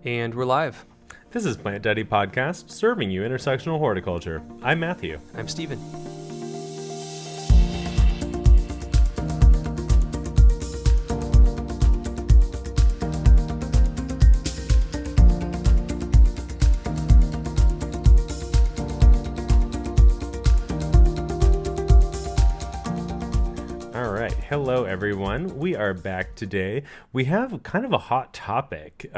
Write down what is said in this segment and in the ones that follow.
And we're live. This is Plant Daddy Podcast, serving you intersectional horticulture. I'm Matthew. I'm Steven. All right. Hello, everyone. We are back today. We have kind of a hot topic.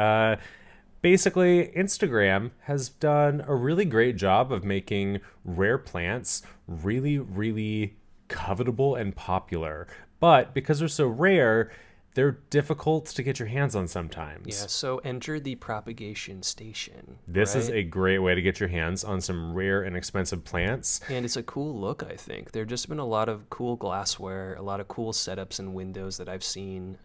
Basically, Instagram has done a really great job of making rare plants really, really covetable and popular. But because they're so rare, they're difficult to get your hands on sometimes. Yeah, so enter the propagation station. This is right? a great way to get your hands on some rare and expensive plants. And it's a cool look, I think. There have just been a lot of cool glassware, a lot of cool setups and windows that I've seen.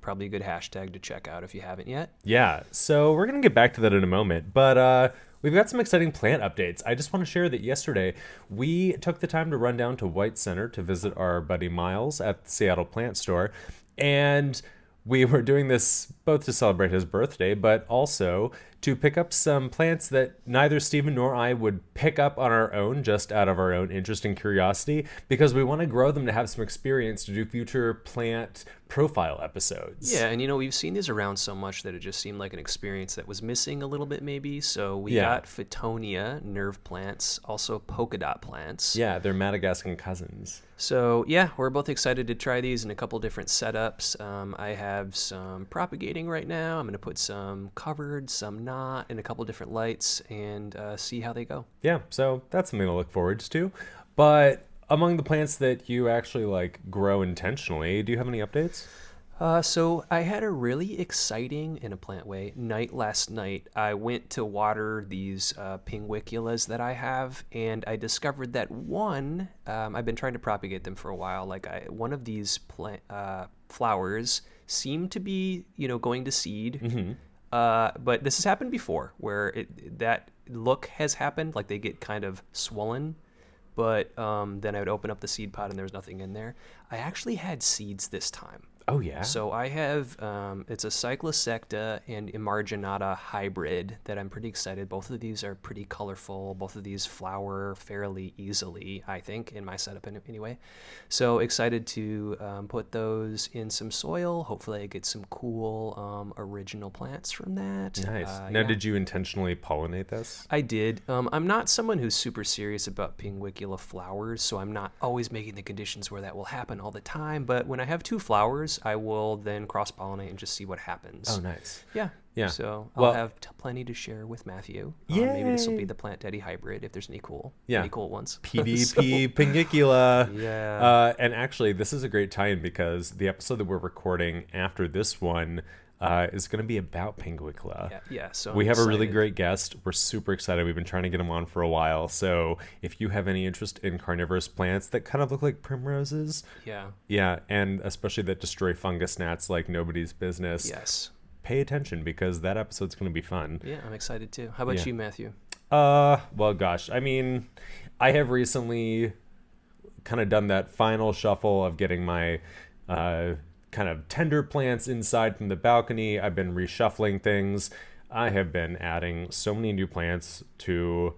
Probably a good hashtag to check out if you haven't yet. Yeah, so we're going to get back to that in a moment, but we've got some exciting plant updates. I just want to share that yesterday we took the time to run down to White Center to visit our buddy Miles at the Seattle Plant Store, and we were doing this both to celebrate his birthday, but also to pick up some plants that neither Steven nor I would pick up on our own, just out of our own interest and curiosity, because we want to grow them to have some experience to do future plant profile episodes. Yeah, and we've seen these around so much that it just seemed like an experience that was missing a little bit maybe. So we got Phytonia nerve plants, also polka dot plants. Yeah, they're Madagascan cousins. So yeah, we're both excited to try these in a couple different setups. I have some propagating right now. I'm going to put some covered, some not, in a couple different lights and see how they go. Yeah, so that's something to look forward to. But among the plants that you actually grow intentionally, do you have any updates? So I had a really exciting, in a plant way, night last night. I went to water these pinguiculas that I have, and I discovered that one, I've been trying to propagate them for a while. One of these flowers seemed to be, going to seed. Mm-hmm. But this has happened before, where that look has happened, like they get kind of swollen. But then I would open up the seed pod and there was nothing in there. I actually had seeds this time. Oh, yeah? So I have, it's a Cyclosecta and Emarginata hybrid that I'm pretty excited. Both of these are pretty colorful. Both of these flower fairly easily, I think, in my setup anyway. So excited to put those in some soil. Hopefully I get some cool original plants from that. Nice. Now, did you intentionally pollinate this? I did. I'm not someone who's super serious about pinguicula flowers, so I'm not always making the conditions where that will happen all the time. But when I have two flowers, I will then cross-pollinate and just see what happens. Oh, nice. Yeah. Yeah. So I'll have plenty to share with Matthew. Maybe this will be the Plant Daddy hybrid if there's any cool ones. PDP Pingicula. Yeah. And actually, this is a great tie-in because the episode that we're recording after this one is going to be about Pinguicula. Yeah. So we have a really great guest. We're super excited. We've been trying to get him on for a while. So if you have any interest in carnivorous plants that kind of look like primroses, yeah, and especially that destroy fungus gnats like nobody's business, yes, pay attention because that episode's going to be fun. Yeah, I'm excited too. How about you, Matthew? Well, gosh, I mean, I have recently kind of done that final shuffle of getting my kind of tender plants inside from the balcony. I've been reshuffling things. I have been adding so many new plants to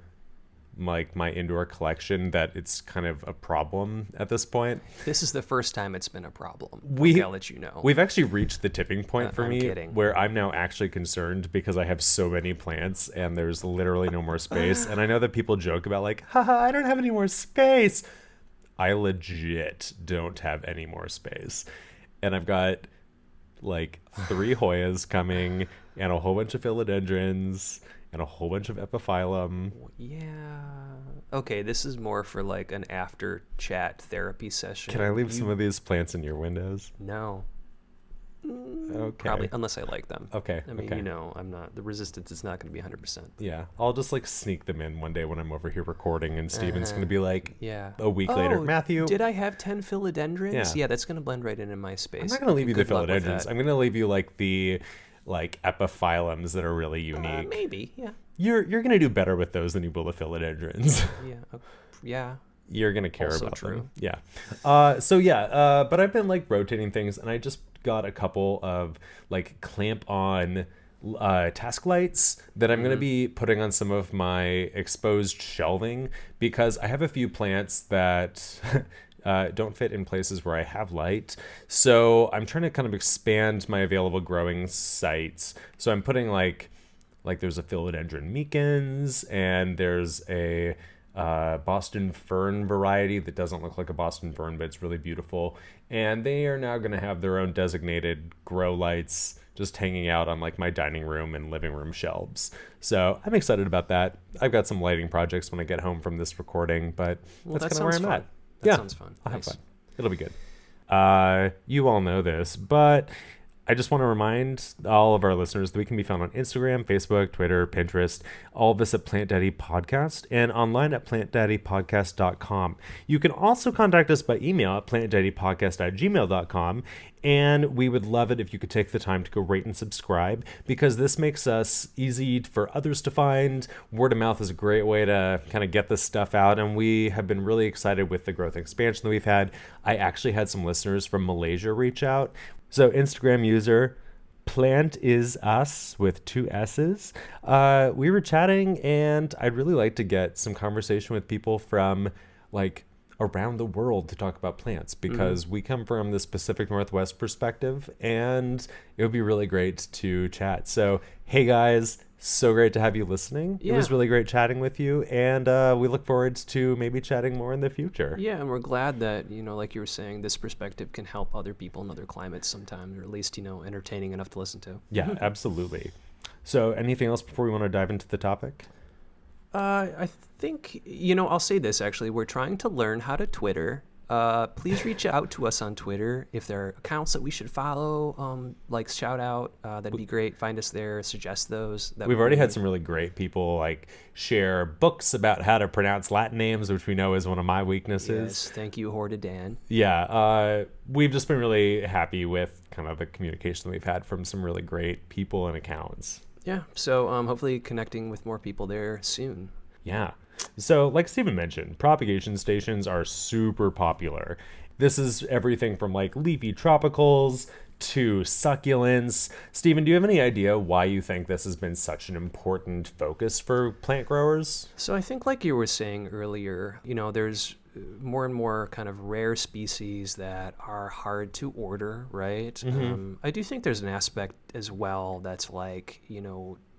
my indoor collection that it's kind of a problem at this point. This is the first time it's been a problem. I'll let you know. We've actually reached the tipping point for me kidding. where I'm now actually concerned because I have so many plants and there's literally no more space. And I know that people joke about haha, I don't have any more space. I legit don't have any more space. And I've got 3 Hoyas coming and a whole bunch of philodendrons and a whole bunch of epiphyllum. Yeah. Okay, this is more for an after chat therapy session. Can I leave some of these plants in your windows? No. Okay. Probably, unless I like them. Okay. I mean, I'm not, the resistance is not going to be 100%. Yeah. I'll just sneak them in one day when I'm over here recording and Steven's going to be a week Oh, later, Matthew. Did I have 10 philodendrons? Yeah, that's going to blend right into my space. I'm not going to leave you the philodendrons. I'm going to leave you the epiphyllums that are really unique. Maybe, yeah. You're going to do better with those than you will the philodendrons. Yeah. You're going to care Also about true. them. Yeah. But I've been rotating things and I just got a couple of clamp on task lights that I'm going to be putting on some of my exposed shelving, because I have a few plants that don't fit in places where I have light. So I'm trying to kind of expand my available growing sites. So I'm putting like there's a philodendron micans, and there's a Boston fern variety that doesn't look like a Boston fern, but it's really beautiful. And they are now going to have their own designated grow lights just hanging out on like my dining room and living room shelves. So I'm excited about that. I've got some lighting projects when I get home from this recording, but Well, that's that kind of where sounds I'm fun. at. That Yeah, sounds fun. I'll have Nice. fun. It'll be good. You all know this, but I just want to remind all of our listeners that we can be found on Instagram, Facebook, Twitter, Pinterest, all of this at Plant Daddy Podcast, and online at plantdaddypodcast.com. You can also contact us by email at plantdaddypodcast@gmail.com, and we would love it if you could take the time to go rate and subscribe, because this makes us easy for others to find. Word of mouth is a great way to kind of get this stuff out, and we have been really excited with the growth and expansion that we've had. I actually had some listeners from Malaysia reach out. So Instagram user Plant is Us with 2 S's. We were chatting, and I'd really like to get some conversation with people from like around the world to talk about plants, because we come from this Pacific Northwest perspective, and it would be really great to chat. So, hey guys, so great to have you listening. It was Yeah. really great chatting with you, and we look forward to maybe chatting more in the future. Yeah, and we're glad that, like you were saying, this perspective can help other people in other climates sometimes, or at least, entertaining enough to listen to. Yeah, absolutely. So, anything else before we want to dive into the topic? I think, I'll say this actually. We're trying to learn how to Twitter. Please reach out to us on Twitter if there are accounts that we should follow. Like shout out, that'd be great. Find us there, suggest those. We've already had some really great people like share books about how to pronounce Latin names, which we know is one of my weaknesses. Yes, thank you, Horta Dan. Yeah, we've just been really happy with kind of the communication that we've had from some really great people and accounts. Yeah, so hopefully connecting with more people there soon. Yeah. So, like Stephen mentioned, propagation stations are super popular. This is everything from like leafy tropicals to succulents. Stephen, do you have any idea why you think this has been such an important focus for plant growers? So I think like you were saying earlier, there's more and more kind of rare species that are hard to order, right? I do think there's an aspect as well that's like,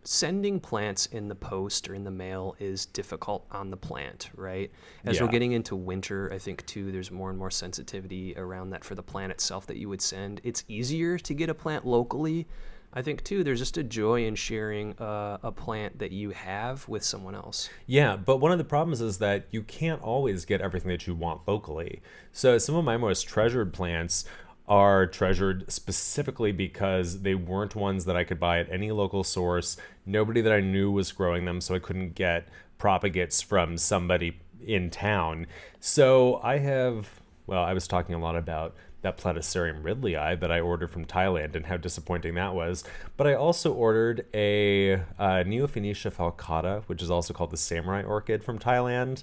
sending plants in the post or in the mail is difficult on the plant, right? As we're Yeah. getting into winter, I think too, there's more and more sensitivity around that for the plant itself that you would send. It's easier to get a plant locally. I think too, there's just a joy in sharing a plant that you have with someone else. Yeah, but one of the problems is that you can't always get everything that you want locally. So some of my most treasured plants are treasured specifically because they weren't ones that I could buy at any local source. Nobody that I knew was growing them, so I couldn't get propagates from somebody in town. So I was talking a lot about that Platycerium ridleyi that I ordered from Thailand and how disappointing that was. But I also ordered a Neophonetia falcata, which is also called the samurai orchid from Thailand.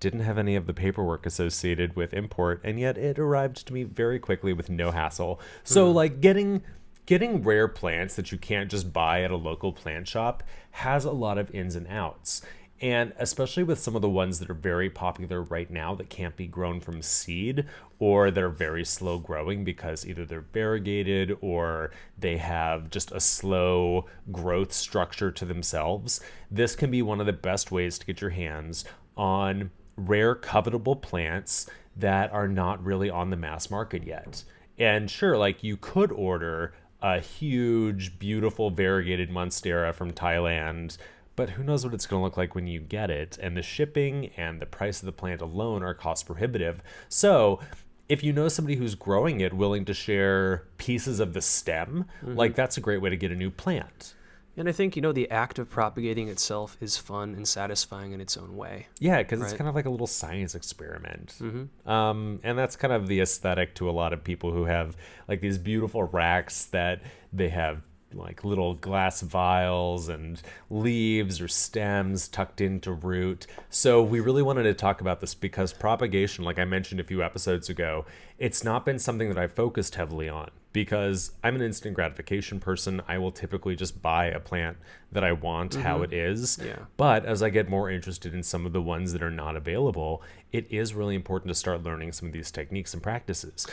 Didn't have any of the paperwork associated with import, and yet it arrived to me very quickly with no hassle. So like getting rare plants that you can't just buy at a local plant shop has a lot of ins and outs. And especially with some of the ones that are very popular right now that can't be grown from seed, or that are very slow growing because either they're variegated or they have just a slow growth structure to themselves, this can be one of the best ways to get your hands on rare covetable plants that are not really on the mass market yet. And sure, like you could order a huge, beautiful variegated Monstera from Thailand, but who knows what it's going to look like when you get it. And the shipping and the price of the plant alone are cost prohibitive. So if you know somebody who's growing it, willing to share pieces of the stem, like that's a great way to get a new plant. And I think, the act of propagating itself is fun and satisfying in its own way. Yeah, because it's Right. kind of like a little science experiment. And that's kind of the aesthetic to a lot of people who have like these beautiful racks that they have like little glass vials and leaves or stems tucked into root. So we really wanted to talk about this because propagation, like I mentioned a few episodes ago, it's not been something that I've focused heavily on. because I'm an instant gratification person. I will typically just buy a plant that I want how it is. Yeah. But as I get more interested in some of the ones that are not available, it is really important to start learning some of these techniques and practices.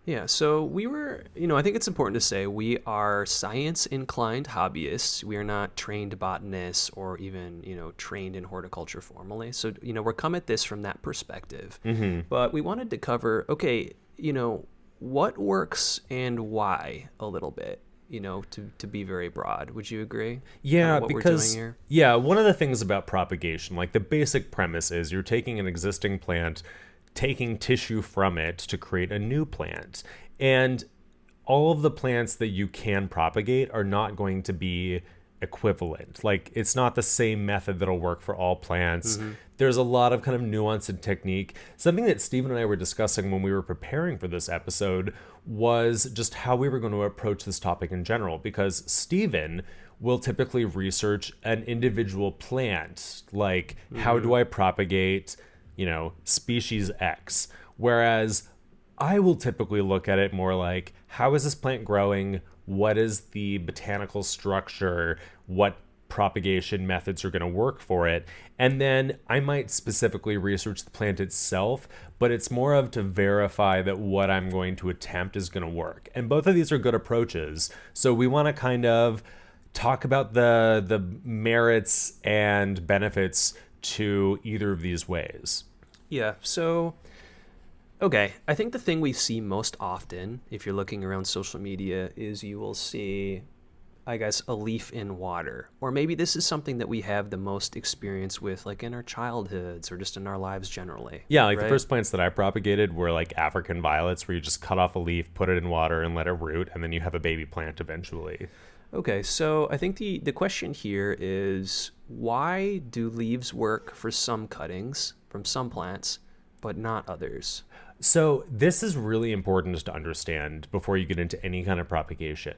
Yeah, so I think it's important to say we are science-inclined hobbyists. We are not trained botanists or even, trained in horticulture formally. So, we're come at this from that perspective. But we wanted to cover, okay, what works and why a little bit, to be very broad. Would you agree? Yeah, What because we're doing here? yeah, one of the things about propagation, like the basic premise is you're taking an existing plant, taking tissue from it to create a new plant. And all of the plants that you can propagate are not going to be equivalent. Like, it's not the same method that'll work for all plants. There's a lot of kind of nuance and technique. Something that Stephen and I were discussing when we were preparing for this episode was just how we were going to approach this topic in general, because Stephen will typically research an individual plant, like how do I propagate species X. Whereas I will typically look at it more like, how is this plant growing? What is the botanical structure? What propagation methods are going to work for it? And then I might specifically research the plant itself, but it's more of to verify that what I'm going to attempt is going to work. And both of these are good approaches. So we want to kind of talk about the merits and benefits to either of these ways. Yeah, so, okay, I think the thing we see most often, if you're looking around social media, is you will see, I guess, a leaf in water. Or maybe this is something that we have the most experience with, like in our childhoods or just in our lives generally. Yeah, like right? the first plants that I propagated were like African violets, where you just cut off a leaf, put it in water, and let it root, and then you have a baby plant eventually. Okay, so I think the question here is, why do leaves work for some cuttings from some plants, but not others? So this is really important to understand before you get into any kind of propagation.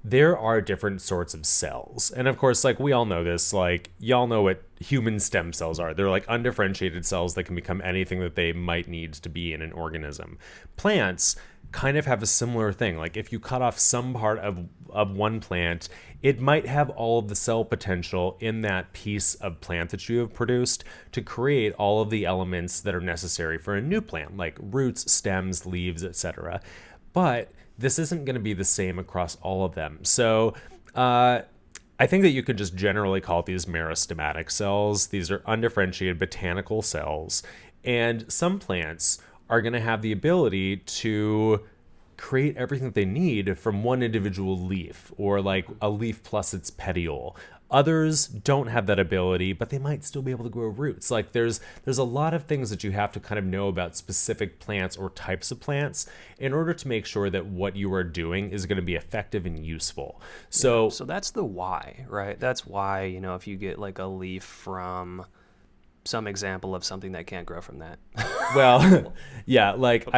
There are different sorts of cells. And of course, like we all know this, like y'all know what human stem cells are. They're like undifferentiated cells that can become anything that they might need to be in an organism. Plants kind of have a similar thing. Like if you cut off some part of one plant, it might have all of the cell potential in that piece of plant that you have produced to create all of the elements that are necessary for a new plant, like roots, stems, leaves, etc. But this isn't going to be the same across all of them. So I think that you could just generally call these meristematic cells. These are undifferentiated botanical cells. And some plants are going to have the ability to create everything that they need from one individual leaf, or like a leaf plus its petiole. Others don't have that ability, but they might still be able to grow roots. Like there's a lot of things that you have to kind of know about specific plants or types of plants in order to make sure that what you are doing is going to be effective and useful. So that's the why, right? That's why, if you get like a leaf from some example of something that can't grow from that. well, yeah, like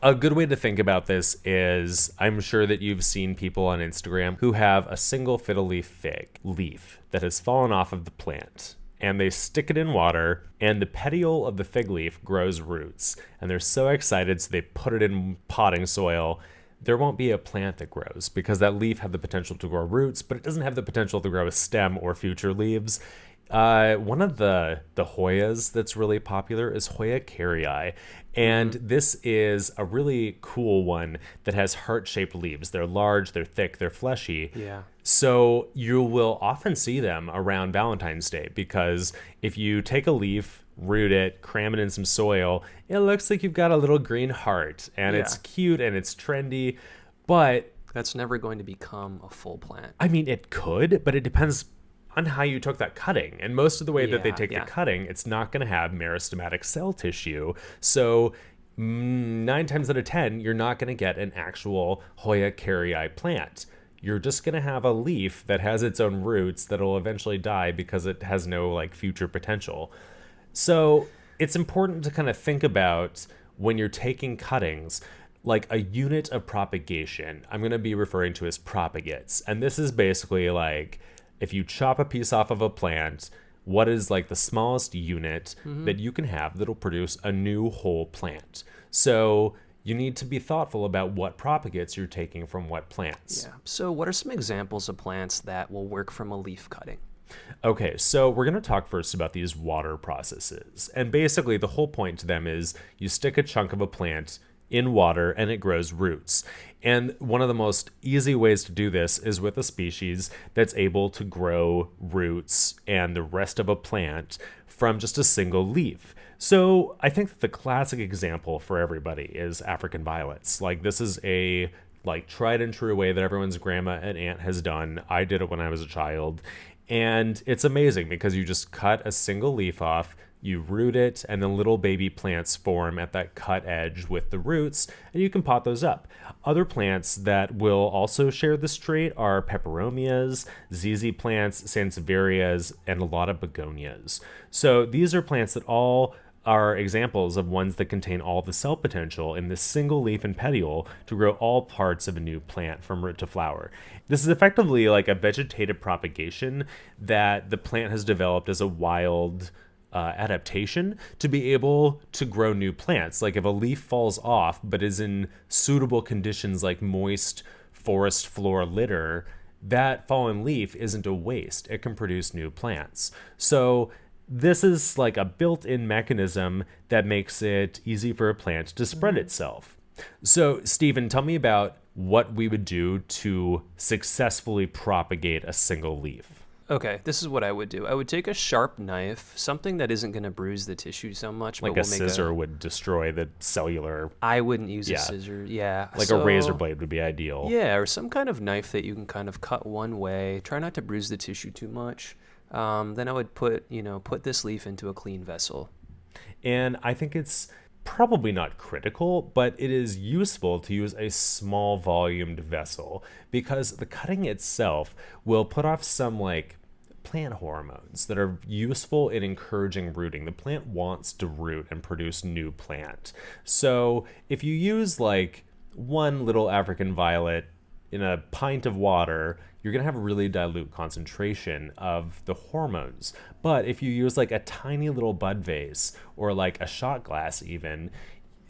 a good way to think about this is, I'm sure that you've seen people on Instagram who have a single fiddle leaf fig leaf that has fallen off of the plant, and they stick it in water, and the petiole of the fig leaf grows roots, and they're so excited, so they put it in potting soil. There won't be a plant that grows because that leaf had the potential to grow roots, but it doesn't have the potential to grow a stem or future leaves. One of the Hoyas that's really popular is Hoya kerrii, and this is a really cool one that has heart-shaped leaves. They're large, they're thick, they're fleshy. Yeah. So you will often see them around Valentine's Day, because if you take a leaf, root it, cram it in some soil, it looks like you've got a little green heart, and it's cute and it's trendy, but that's never going to become a full plant. I mean, it could, but it depends on how you took that cutting. And most of the way that they take the cutting, it's not going to have meristematic cell tissue. So 9 times out of 10, you're not going to get an actual Hoya kerrii plant. You're just going to have a leaf that has its own roots that'll eventually die because it has no like future potential. So it's important to kind of think about, when you're taking cuttings, like a unit of propagation. I'm going to be referring to as propagates. And this is basically like, if you chop a piece off of a plant, what is like the smallest unit that you can have that'll produce a new whole plant? So you need to be thoughtful about what propagates you're taking from what plants. Yeah. So, what are some examples of plants that will work from a leaf cutting? Okay, so we're going to talk first about these water processes. And basically, the whole point to them is you stick a chunk of a plant in water and it grows roots. And one of the most easy ways to do this is with a species that's able to grow roots and the rest of a plant from just a single leaf. So I think that the classic example for everybody is African violets. Like, this is a tried and true way that everyone's grandma and aunt has done. I did it when I was a child. And it's amazing because you just cut a single leaf off, you root it, and then little baby plants form at that cut edge with the roots, and you can pot those up. Other plants that will also share this trait are peperomias, ZZ plants, sansevierias, and a lot of begonias. So these are plants that all are examples of ones that contain all the cell potential in this single leaf and petiole to grow all parts of a new plant from root to flower. This is effectively like a vegetative propagation that the plant has developed as a wild adaptation to be able to grow new plants. Like, if a leaf falls off but is in suitable conditions like moist forest floor litter, that fallen leaf isn't a waste. It can produce new plants. So this is like a built-in mechanism that makes it easy for a plant to spread itself. So, Stephen, tell me about what we would do to successfully propagate a single leaf. Okay, this is what I would do. I would take a sharp knife, something that isn't going to bruise the tissue so much. Like, but a will make scissor would destroy the cellular. I wouldn't use Yeah. a scissor. Yeah. Like, so, a razor blade would be ideal. Yeah, or some kind of knife that you can kind of cut one way. Try not to bruise the tissue too much. Then I would put this leaf into a clean vessel. And I think it's probably not critical, but it is useful to use a small volumed vessel because the cutting itself will put off some plant hormones that are useful in encouraging rooting. The plant wants to root and produce new plant. So if you use one little African violet in a pint of water, you're going to have a really dilute concentration of the hormones. But if you use a tiny little bud vase or a shot glass even,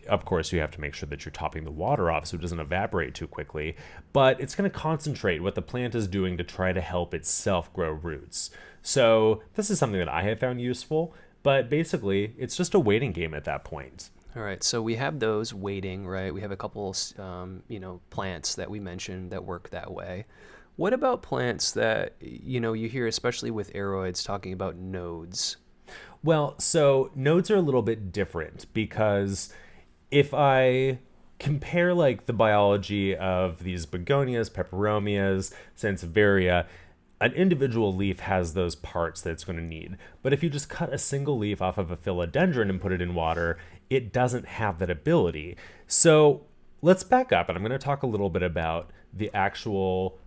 of course you have to make sure that you're topping the water off so it doesn't evaporate too quickly, but it's going to concentrate what the plant is doing to try to help itself grow roots. So this is something that I have found useful, but basically it's just a waiting game at that point. All right, so we have those waiting, right? We have a couple, plants that we mentioned that work that way. What about plants that, you hear, especially with aroids, talking about nodes? Well, so nodes are a little bit different because if I compare the biology of these begonias, peperomias, sansevieria, an individual leaf has those parts that it's going to need. But if you just cut a single leaf off of a philodendron and put it in water, it doesn't have that ability. So let's back up, and I'm going to talk a little bit about the actual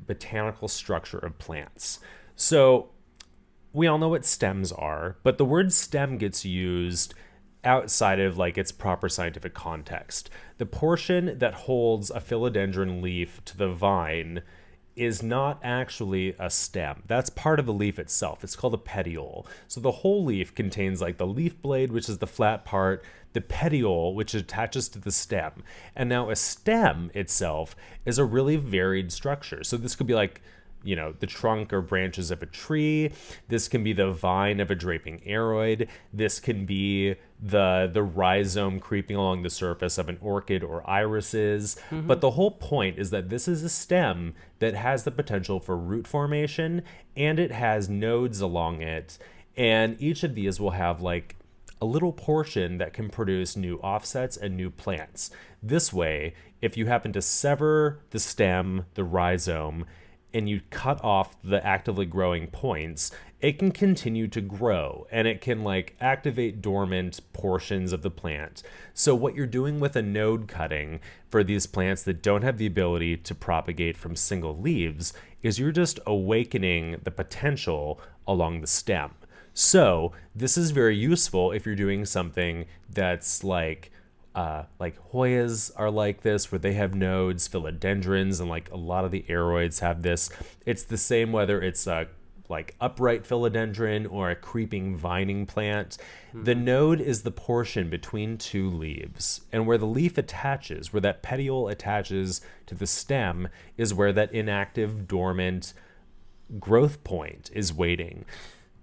botanical structure of plants. So we all know what stems are, but the word stem gets used outside of its proper scientific context. The portion that holds a philodendron leaf to the vine is not actually a stem. That's part of the leaf itself. It's called a petiole. So the whole leaf contains the leaf blade, which is the flat part, the petiole, which attaches to the stem. And now a stem itself is a really varied structure. So this could be the trunk or branches of a tree. This can be the vine of a draping aroid. This can be the rhizome creeping along the surface of an orchid or irises. Mm-hmm. But the whole point is that this is a stem that has the potential for root formation, and it has nodes along it. And each of these will have a little portion that can produce new offsets and new plants. This way, if you happen to sever the stem, the rhizome, and you cut off the actively growing points, it can continue to grow and it can activate dormant portions of the plant. So what you're doing with a node cutting for these plants that don't have the ability to propagate from single leaves is you're just awakening the potential along the stem. So this is very useful if you're doing something that's Hoyas are like this, where they have nodes, philodendrons, and a lot of the aroids have this. It's the same whether it's like upright philodendron or a creeping vining plant. The node is the portion between two leaves, and where the leaf attaches, where that petiole attaches to the stem, is where that inactive, dormant growth point is waiting.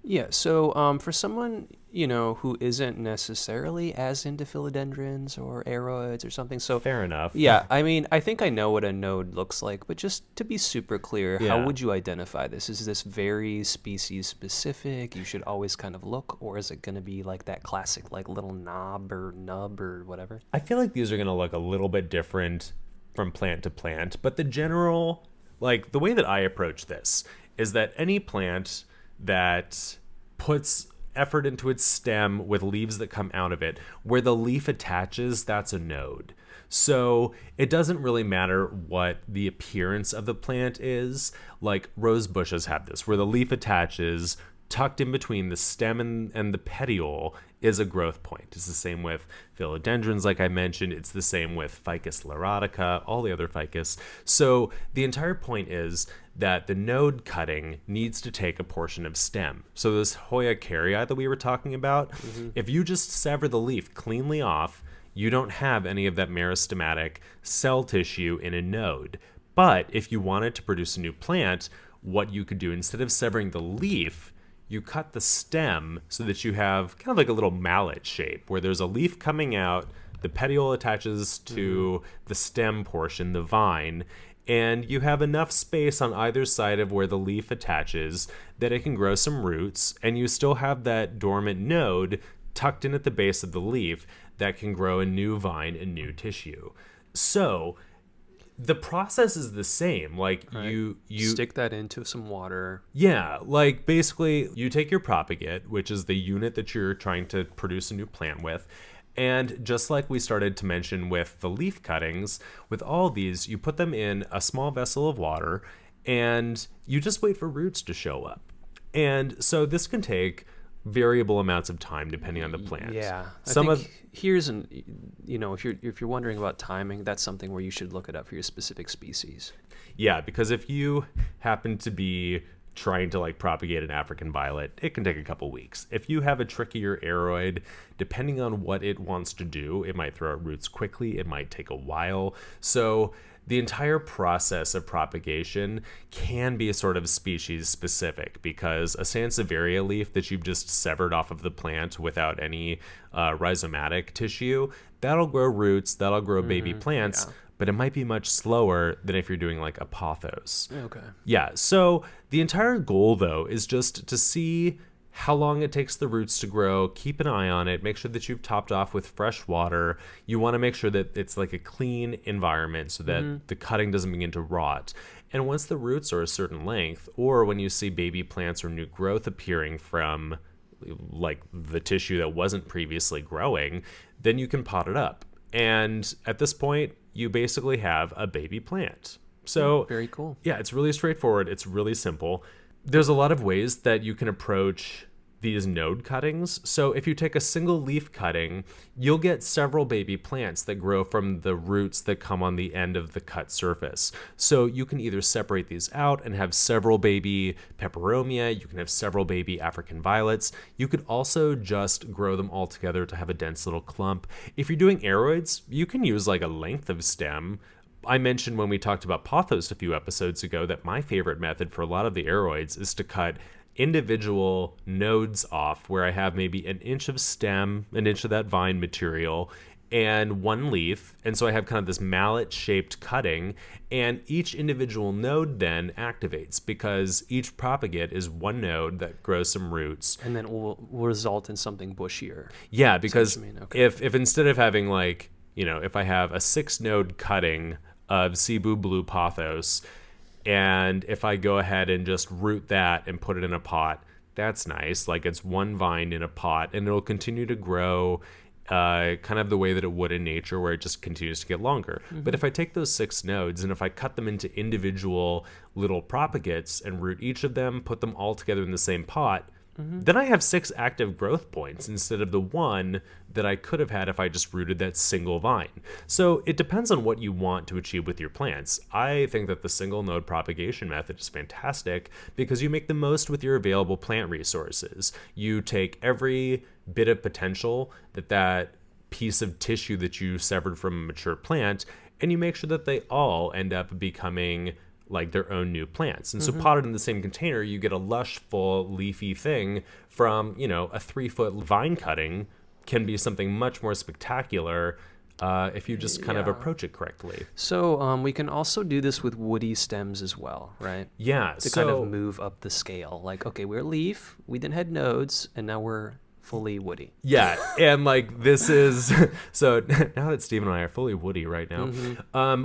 Yeah, so for someone, who isn't necessarily as into philodendrons or aroids or something, so Fair enough. yeah, I mean, I think I know what a node looks like, but just to be super clear, how Yeah. would you identify this? Is this very species specific? You should always kind of look, or is it going to be like that classic, like little knob or nub or whatever? I feel like these are going to look a little bit different from plant to plant, but the general, like the way that I approach this is that any plant that puts effort into its stem with leaves that come out of it, where the leaf attaches, that's a node. So it doesn't really matter what the appearance of the plant is. Like rose bushes have this, where the leaf attaches, tucked in between the stem and the petiole is a growth point. It's the same with philodendrons, like I mentioned. It's the same with Ficus lorotica, all the other ficus. So the entire point is that the node cutting needs to take a portion of stem. So this Hoya kerrii that we were talking about, if you just sever the leaf cleanly off, you don't have any of that meristematic cell tissue in a node. But if you wanted to produce a new plant, what you could do, instead of severing the leaf, you cut the stem so that you have kind of like a little mallet shape where there's a leaf coming out, the petiole attaches to the stem portion, the vine, and you have enough space on either side of where the leaf attaches that it can grow some roots, and you still have that dormant node tucked in at the base of the leaf that can grow a new vine and new tissue. So the process is the same. Like Right. you Stick that into some water. yeah, like basically you take your propagate, which is the unit that you're trying to produce a new plant with, and just like we started to mention with the leaf cuttings, with all these, you put them in a small vessel of water and you just wait for roots to show up. And so this can take variable amounts of time depending on the plant. Yeah, Some I think here's an if you're wondering about timing, that's something where you should look it up for your specific species. Yeah, because if you happen to be trying to like propagate an African violet, it can take a couple weeks. If you have a trickier aroid, depending on what it wants to do, it might throw out roots quickly, it might take a while. So the entire process of propagation can be sort of species specific, because a sansevieria leaf that you've just severed off of the plant without any rhizomatic tissue, that'll grow roots, that'll grow baby plants, yeah. but it might be much slower than if you're doing like a pothos. Okay. Yeah, so the entire goal though is just to see how long it takes the roots to grow, keep an eye on it, make sure that you've topped off with fresh water. You want to make sure that it's like a clean environment so that the cutting doesn't begin to rot. And once the roots are a certain length, or when you see baby plants or new growth appearing from like the tissue that wasn't previously growing, then you can pot it up. And at this point, you basically have a baby plant. So Very cool. yeah, it's really straightforward. It's really simple. There's a lot of ways that you can approach these node cuttings. So if you take a single leaf cutting, you'll get several baby plants that grow from the roots that come on the end of the cut surface. So you can either separate these out and have several baby peperomia, you can have several baby African violets. You could also just grow them all together to have a dense little clump. If you're doing aroids, you can use like a length of stem. I mentioned when we talked about pothos a few episodes ago that my favorite method for a lot of the aroids is to cut individual nodes off where I have maybe an inch of stem, an inch of that vine material, and one leaf. And so I have kind of this mallet-shaped cutting, and each individual node then activates because each propagate is one node that grows some roots. And then will result in something bushier. Yeah, because you mean, okay. if instead of having like, if I have a 6-node cutting of Cebu blue pothos, and if I go ahead and just root that and put it in a pot, that's nice. Like it's one vine in a pot, and it'll continue to grow kind of the way that it would in nature, where it just continues to get longer. But if I take those 6 nodes and if I cut them into individual little propagates and root each of them, put them all together in the same pot, Then I have 6 active growth points instead of the 1 that I could have had if I just rooted that single vine. So it depends on what you want to achieve with your plants. I think that the single node propagation method is fantastic because you make the most with your available plant resources. You take every bit of potential that piece of tissue that you severed from a mature plant, and you make sure that they all end up becoming like their own new plants. And so potted in the same container, you get a lush, full, leafy thing from, a 3-foot vine cutting can be something much more spectacular if you just kind of approach it correctly. So we can also do this with woody stems as well, right? Yeah. To kind of move up the scale. Like, okay, we're a leaf, we then had nodes, and now we're fully woody. Yeah, and like this is so now that Steve and I are fully woody right now,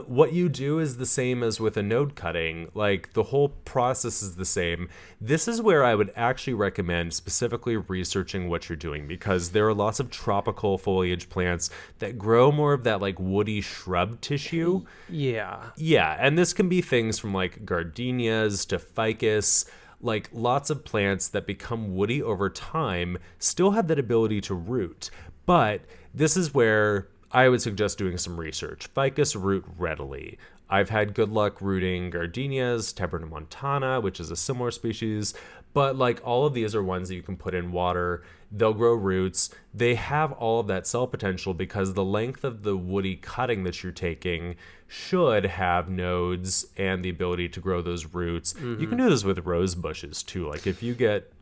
what you do is the same as with a node cutting. Like the whole process is the same. This is where I would actually recommend specifically researching what you're doing, because there are lots of tropical foliage plants that grow more of that like woody shrub tissue. Yeah, and this can be things from like gardenias to ficus. Like lots of plants that become woody over time still have that ability to root. But this is where I would suggest doing some research. Ficus root readily. I've had good luck rooting gardenias, Tabernamontana, which is a similar species. But like all of these are ones that you can put in water. They'll grow roots. They have all of that cell potential because the length of the woody cutting that you're taking should have nodes and the ability to grow those roots. You can do this with rose bushes too. Like if you get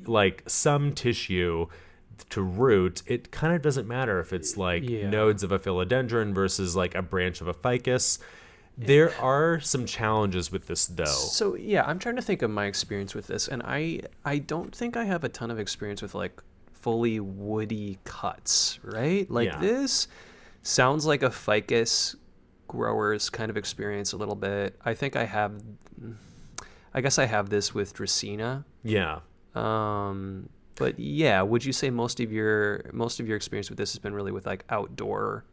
like some tissue to root, it kind of doesn't matter if it's like nodes of a philodendron versus like a branch of a ficus. There are some challenges with this though. So I'm trying to think of my experience with this, and I don't think I have a ton of experience with like fully woody cuts, right? Like this sounds like a ficus grower's kind of experience a little bit. I guess I have this with Dracaena. Yeah. But yeah, would you say most of your experience with this has been really with like outdoor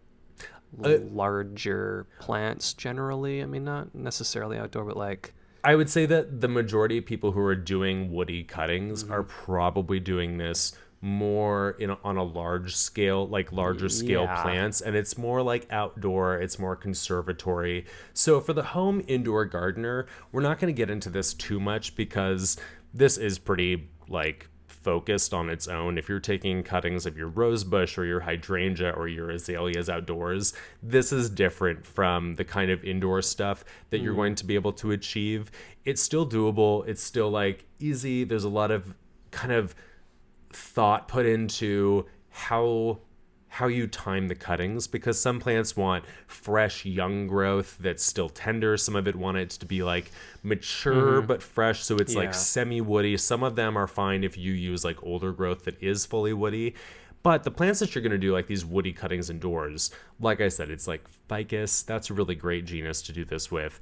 larger plants generally? I mean, not necessarily outdoor, but like I would say that the majority of people who are doing woody cuttings are probably doing this more on a large scale, like larger scale plants, and it's more like outdoor, it's more conservatory. So for the home indoor gardener, we're not going to get into this too much because this is pretty like focused on its own. If you're taking cuttings of your rose bush or your hydrangea or your azaleas outdoors, this is different from the kind of indoor stuff that you're going to be able to achieve. It's still doable. It's still like easy. There's a lot of kind of thought put into how you time the cuttings, because some plants want fresh young growth that's still tender. Some of it want it to be like mature but fresh, so it's like semi-woody. Some of them are fine if you use like older growth that is fully woody. But the plants that you're going to do like these woody cuttings indoors, like I said, it's like ficus. That's a really great genus to do this with.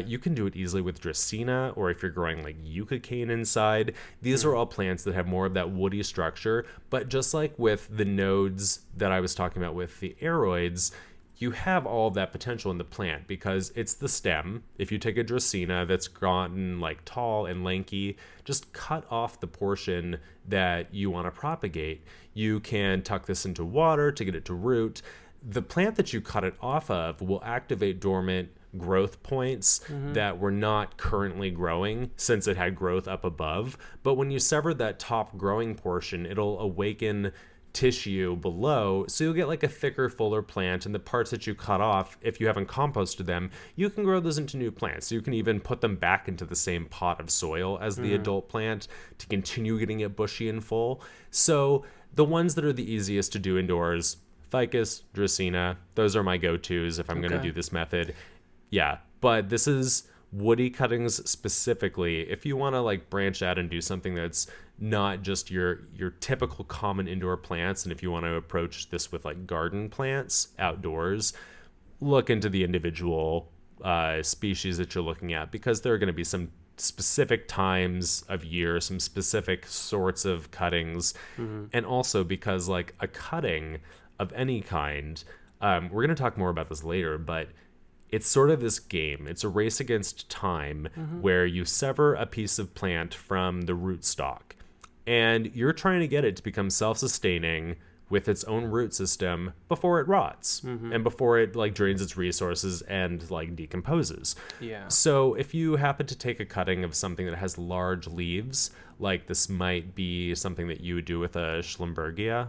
You can do it easily with Dracaena, or if you're growing like yucca cane inside. These are all plants that have more of that woody structure, but just like with the nodes that I was talking about with the aroids, you have all of that potential in the plant because it's the stem. If you take a Dracaena that's gotten like tall and lanky, just cut off the portion that you want to propagate. You can tuck this into water to get it to root. The plant that you cut it off of will activate dormant growth points that were not currently growing since it had growth up above. But when you sever that top growing portion, it'll awaken tissue below, so you'll get like a thicker, fuller plant. And the parts that you cut off, if you haven't composted them, you can grow those into new plants. So you can even put them back into the same pot of soil as the adult plant to continue getting it bushy and full. So the ones that are the easiest to do indoors, ficus, Dracaena, those are my go-tos if I'm going to do this method. Yeah, but this is woody cuttings specifically. If you want to like branch out and do something that's not just your typical common indoor plants, and if you want to approach this with like garden plants outdoors, look into the individual species that you're looking at, because there are going to be some specific times of year, some specific sorts of cuttings, and also because like a cutting of any kind, we're going to talk more about this later, but it's sort of this game. It's a race against time where you sever a piece of plant from the rootstock. and you're trying to get it to become self-sustaining with its own root system before it rots and before it like drains its resources and like decomposes. Yeah. So if you happen to take a cutting of something that has large leaves, like this might be something that you would do with a Schlifflaria,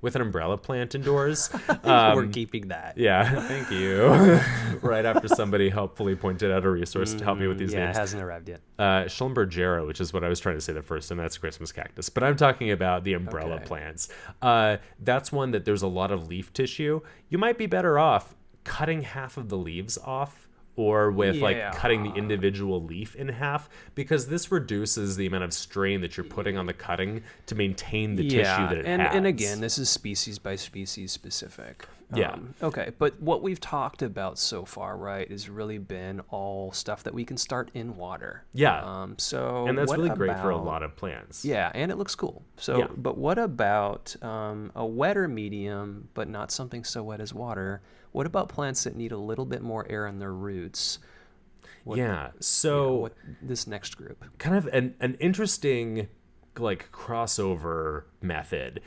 with an umbrella plant indoors. We're keeping that. Yeah, thank you. Right after somebody helpfully pointed out a resource to help me with these Yeah, names. it hasn't arrived yet. Schellenbergera, which is what I was trying to say the first, and that's Christmas cactus. But I'm talking about the umbrella Okay. plants. That's one that there's a lot of leaf tissue. You might be better off cutting half of the leaves off, or with Yeah. like cutting the individual leaf in half, because this reduces the amount of strain that you're putting on the cutting to maintain the tissue that it has. And again, this is species by species specific. Yeah. Okay, but what we've talked about so far, right, has really been all stuff that we can start in water. Yeah. So And that's what really great for a about- lot of plants. Yeah, and it looks cool. So, Yeah. but what about a wetter medium, but not something so wet as water? What about plants that need a little bit more air in their roots? So This next group? kind of an interesting like crossover method.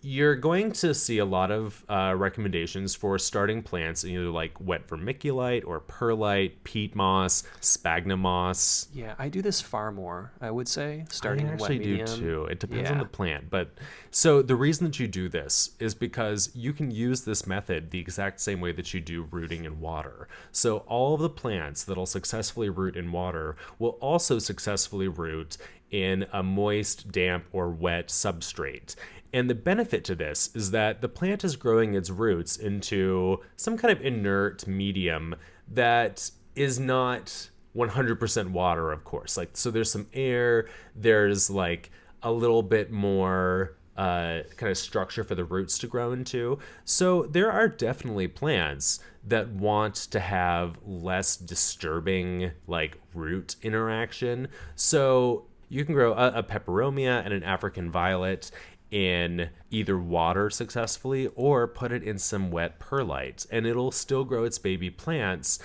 You're going to see a lot of recommendations for starting plants, either like wet vermiculite or perlite, peat moss, sphagnum moss. Yeah, I do this far more, I would say, starting I in wet actually do medium. too. It depends on Yeah. the plant. But so the reason that you do this is because you can use this method the exact same way that you do rooting in water. So all of the plants that'll successfully root in water will also successfully root in a moist, damp, or wet substrate. And the benefit to this is that the plant is growing its roots into some kind of inert medium that is not 100% water, of course. Like, so there's some air, there's like a little bit more kind of structure for the roots to grow into. So there are definitely plants that want to have less disturbing like root interaction. So you can grow a peperomia and an African violet in either water successfully or put it in some wet perlite, and it'll still grow its baby plants.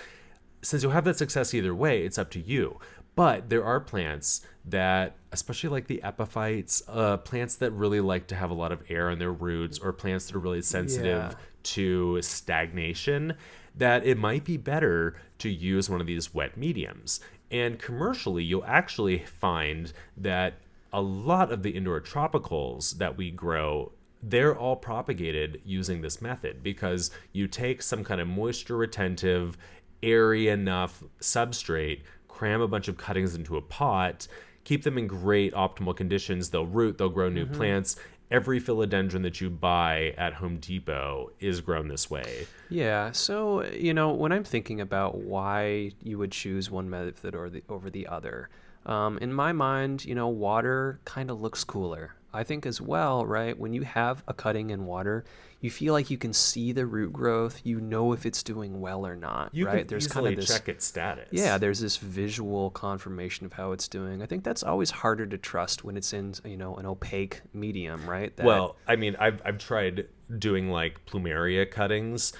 Since you'll have that success either way, it's up to you. But there are plants that, especially like the epiphytes, plants that really like to have a lot of air in their roots, or plants that are really sensitive Yeah. to stagnation, that it might be better to use one of these wet mediums. And commercially, you'll actually find that a lot of the indoor tropicals that we grow, they're all propagated using this method, because you take some kind of moisture retentive, airy enough substrate, cram a bunch of cuttings into a pot, keep them in great optimal conditions, they'll root, they'll grow new plants. Every philodendron that you buy at Home Depot is grown this way. Yeah, so when I'm thinking about why you would choose one method over the other, in my mind, water kind of looks cooler. I think as well, right? When you have a cutting in water, you feel like you can see the root growth. You know if it's doing well or not, You right? can There's easily kind of this check its status. Yeah, there's this visual confirmation of how it's doing. I think that's always harder to trust when it's in, an opaque medium, right? Well, I mean, I've tried doing like plumeria cuttings,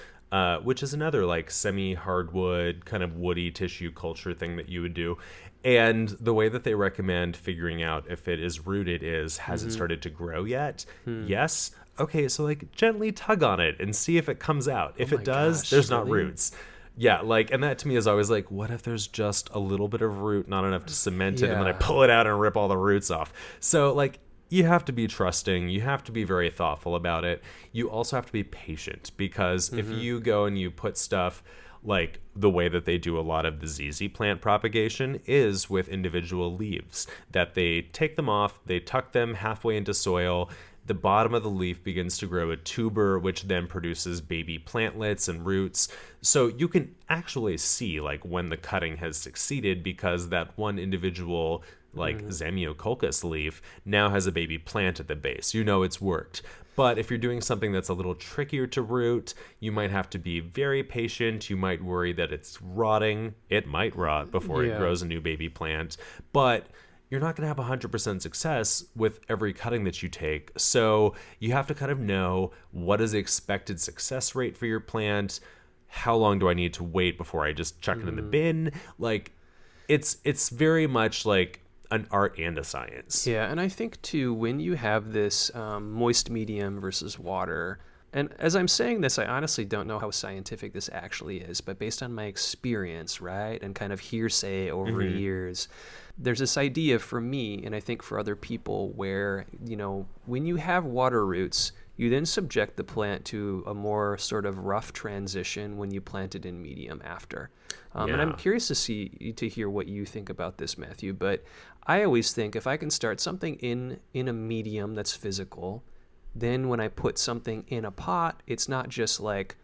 which is another like semi-hardwood kind of woody tissue culture thing that you would do. And the way that they recommend figuring out if it is rooted is, has it started to grow yet? Yes. Okay, so like gently tug on it and see if it comes out. If my it does, gosh, there's not really? roots. Yeah, like, and that to me is always like, what if there's just a little bit of root, not enough to cement it, and then I Yeah. pull it out and rip all the roots off? So like, you have to be trusting. You have to be very thoughtful about it. You also have to be patient, because if you go and you put stuff like the way that they do a lot of the ZZ plant propagation is with individual leaves, that they take them off, they tuck them halfway into soil, the bottom of the leaf begins to grow a tuber, which then produces baby plantlets and roots. So you can actually see like when the cutting has succeeded, because that one individual like Zamioculcas leaf now has a baby plant at the base. You know it's worked. But if you're doing something that's a little trickier to root, you might have to be very patient. You might worry that it's rotting. It might rot before it Yeah. grows a new baby plant. But you're not going to have 100% success with every cutting that you take. So you have to kind of know, what is the expected success rate for your plant? How long do I need to wait before I just chuck it in the bin? Like, it's very much like an art and a science. Yeah, and I think too, when you have this moist medium versus water, and as I'm saying this, I honestly don't know how scientific this actually is, but based on my experience, right, and kind of hearsay over years, there's this idea for me, and I think for other people, where, when you have water roots, you then subject the plant to a more sort of rough transition when you plant it in medium after. And I'm curious to hear what you think about this, Matthew. But I always think if I can start something in a medium that's physical, then when I put something in a pot, it's not just like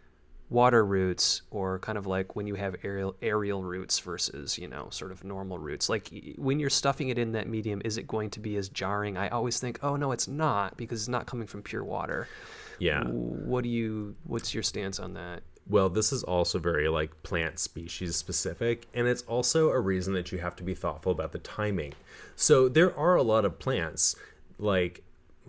water roots, or kind of like when you have aerial roots versus, sort of normal roots. Like when you're stuffing it in that medium, is it going to be as jarring? I always think, oh no, it's not, because it's not coming from pure water. Yeah. What's your stance on that? Well, this is also very like plant species specific, and it's also a reason that you have to be thoughtful about the timing. So there are a lot of plants, like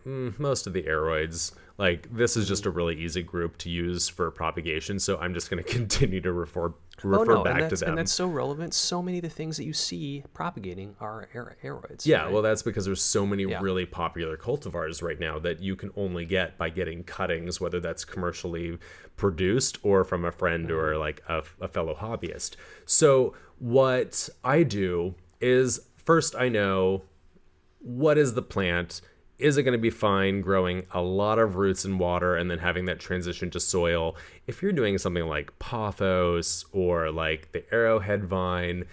most of the aroids, like this is just a really easy group to use for propagation, so I'm just going to continue to refer back to them. And that's so relevant. So many of the things that you see propagating are aroids. Yeah, right? well, that's because there's so many really popular cultivars right now that you can only get by getting cuttings, whether that's commercially produced or from a friend or like a fellow hobbyist. So what I do is first I know what is the plant. Is it going to be fine growing a lot of roots in water and then having that transition to soil? If you're doing something like pothos or like the arrowhead vine,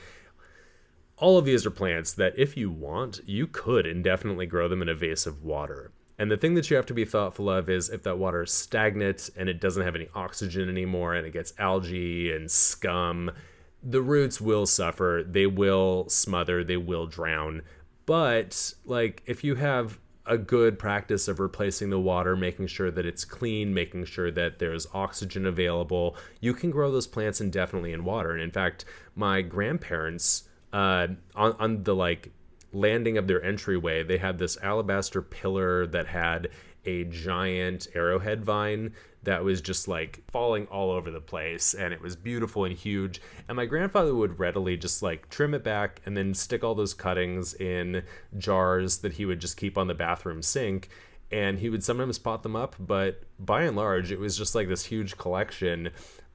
all of these are plants that if you want, you could indefinitely grow them in a vase of water. And the thing that you have to be thoughtful of is if that water is stagnant and it doesn't have any oxygen anymore and it gets algae and scum, the roots will suffer, they will smother, they will drown. But like if you have a good practice of replacing the water, making sure that it's clean, making sure that there's oxygen available, you can grow those plants indefinitely in water. And in fact, my grandparents, on the like landing of their entryway, they had this alabaster pillar that had a giant arrowhead vine that was just like falling all over the place, and it was beautiful and huge. And my grandfather would readily just like trim it back and then stick all those cuttings in jars that he would just keep on the bathroom sink, and he would sometimes pot them up, but by and large it was just like this huge collection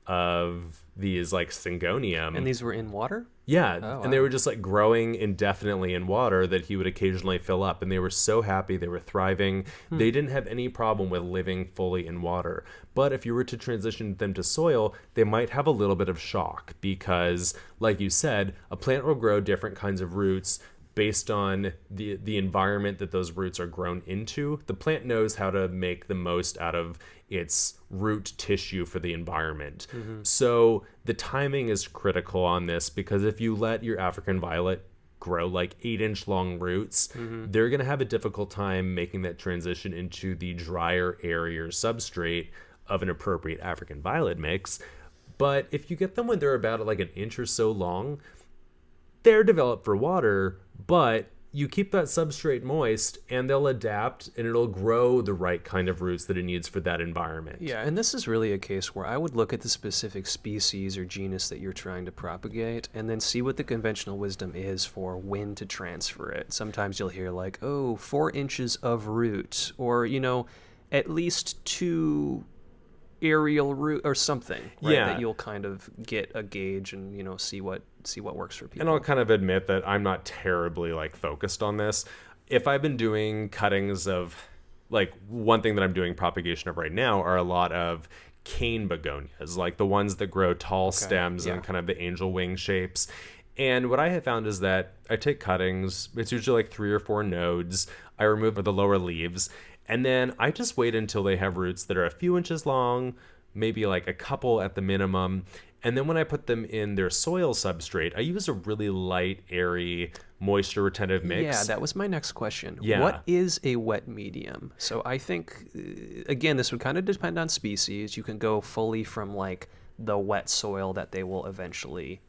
of these like syngonium. And these were in water? Yeah, Oh, wow. And they were just like growing indefinitely in water that he would occasionally fill up, and they were so happy, they were thriving. They didn't have any problem with living fully in water. But if you were to transition them to soil, they might have a little bit of shock because, like you said, a plant will grow different kinds of roots based on the environment that those roots are grown into. The plant knows how to make the most out of its root tissue for the environment. So the timing is critical on this, because if you let your African violet grow like 8-inch long roots, they're going to have a difficult time making that transition into the drier, airier substrate of an appropriate African violet mix. But if you get them when they're about like an inch or so long, they're developed for water, but you keep that substrate moist and they'll adapt and it'll grow the right kind of roots that it needs for that environment. Yeah, and this is really a case where I would look at the specific species or genus that you're trying to propagate and then see what the conventional wisdom is for when to transfer it. Sometimes you'll hear like, 4 inches of root, or, at least 2 aerial root or something, right? Yeah. That you'll kind of get a gauge and, see what works for people. And I'll kind of admit that I'm not terribly like focused on this. If I've been doing cuttings of, like, one thing that I'm doing propagation of right now are a lot of cane begonias, like the ones that grow tall stems and kind of the angel wing shapes. And what I have found is that I take cuttings, it's usually like 3 or 4 nodes, I remove the lower leaves, and then I just wait until they have roots that are a few inches long, maybe like a couple at the minimum. And then when I put them in their soil substrate, I use a really light, airy, moisture retentive mix. Yeah, that was my next question. Yeah. What is a wet medium? So I think, again, this would kind of depend on species. You can go fully from like the wet soil that they will eventually,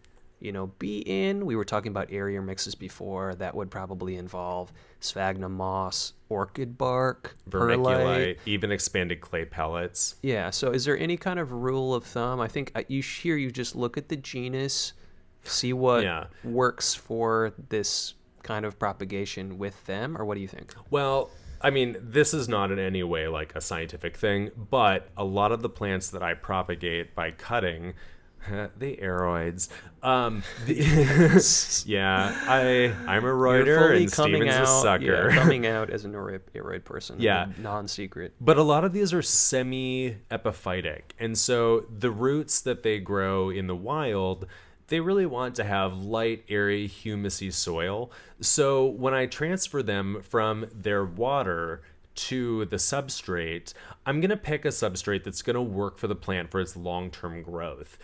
be in. We were talking about airier mixes before. That would probably involve sphagnum moss, orchid bark, perlite, even expanded clay pellets. Yeah, so is there any kind of rule of thumb? I think you just look at the genus, see what works for this kind of propagation with them, or what do you think? Well, I mean, this is not in any way like a scientific thing, but a lot of the plants that I propagate by cutting, the aroids. Yeah, I'm a You're roider fully and coming Steven's a out, sucker. coming out as an aroid person, Yeah. non-secret. But a lot of these are semi-epiphytic. And so the roots that they grow in the wild, they really want to have light, airy, humusy soil. So when I transfer them from their water to the substrate, I'm going to pick a substrate that's going to work for the plant for its long-term growth.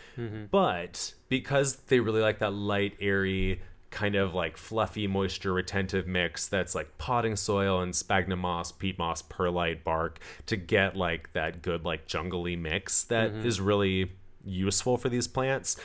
But because they really like that light, airy, kind of like fluffy, moisture retentive mix that's like potting soil and sphagnum moss, peat moss, perlite bark to get like that good like jungly mix that is really useful for these plants.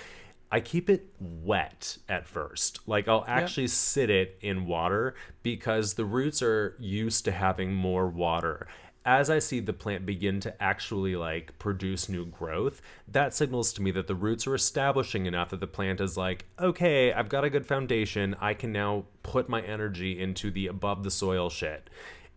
I keep it wet at first. Like I'll actually sit it in water because the roots are used to having more water. As I see the plant begin to actually like produce new growth, that signals to me that the roots are establishing enough that the plant is like, okay, I've got a good foundation. I can now put my energy into the above the soil shit.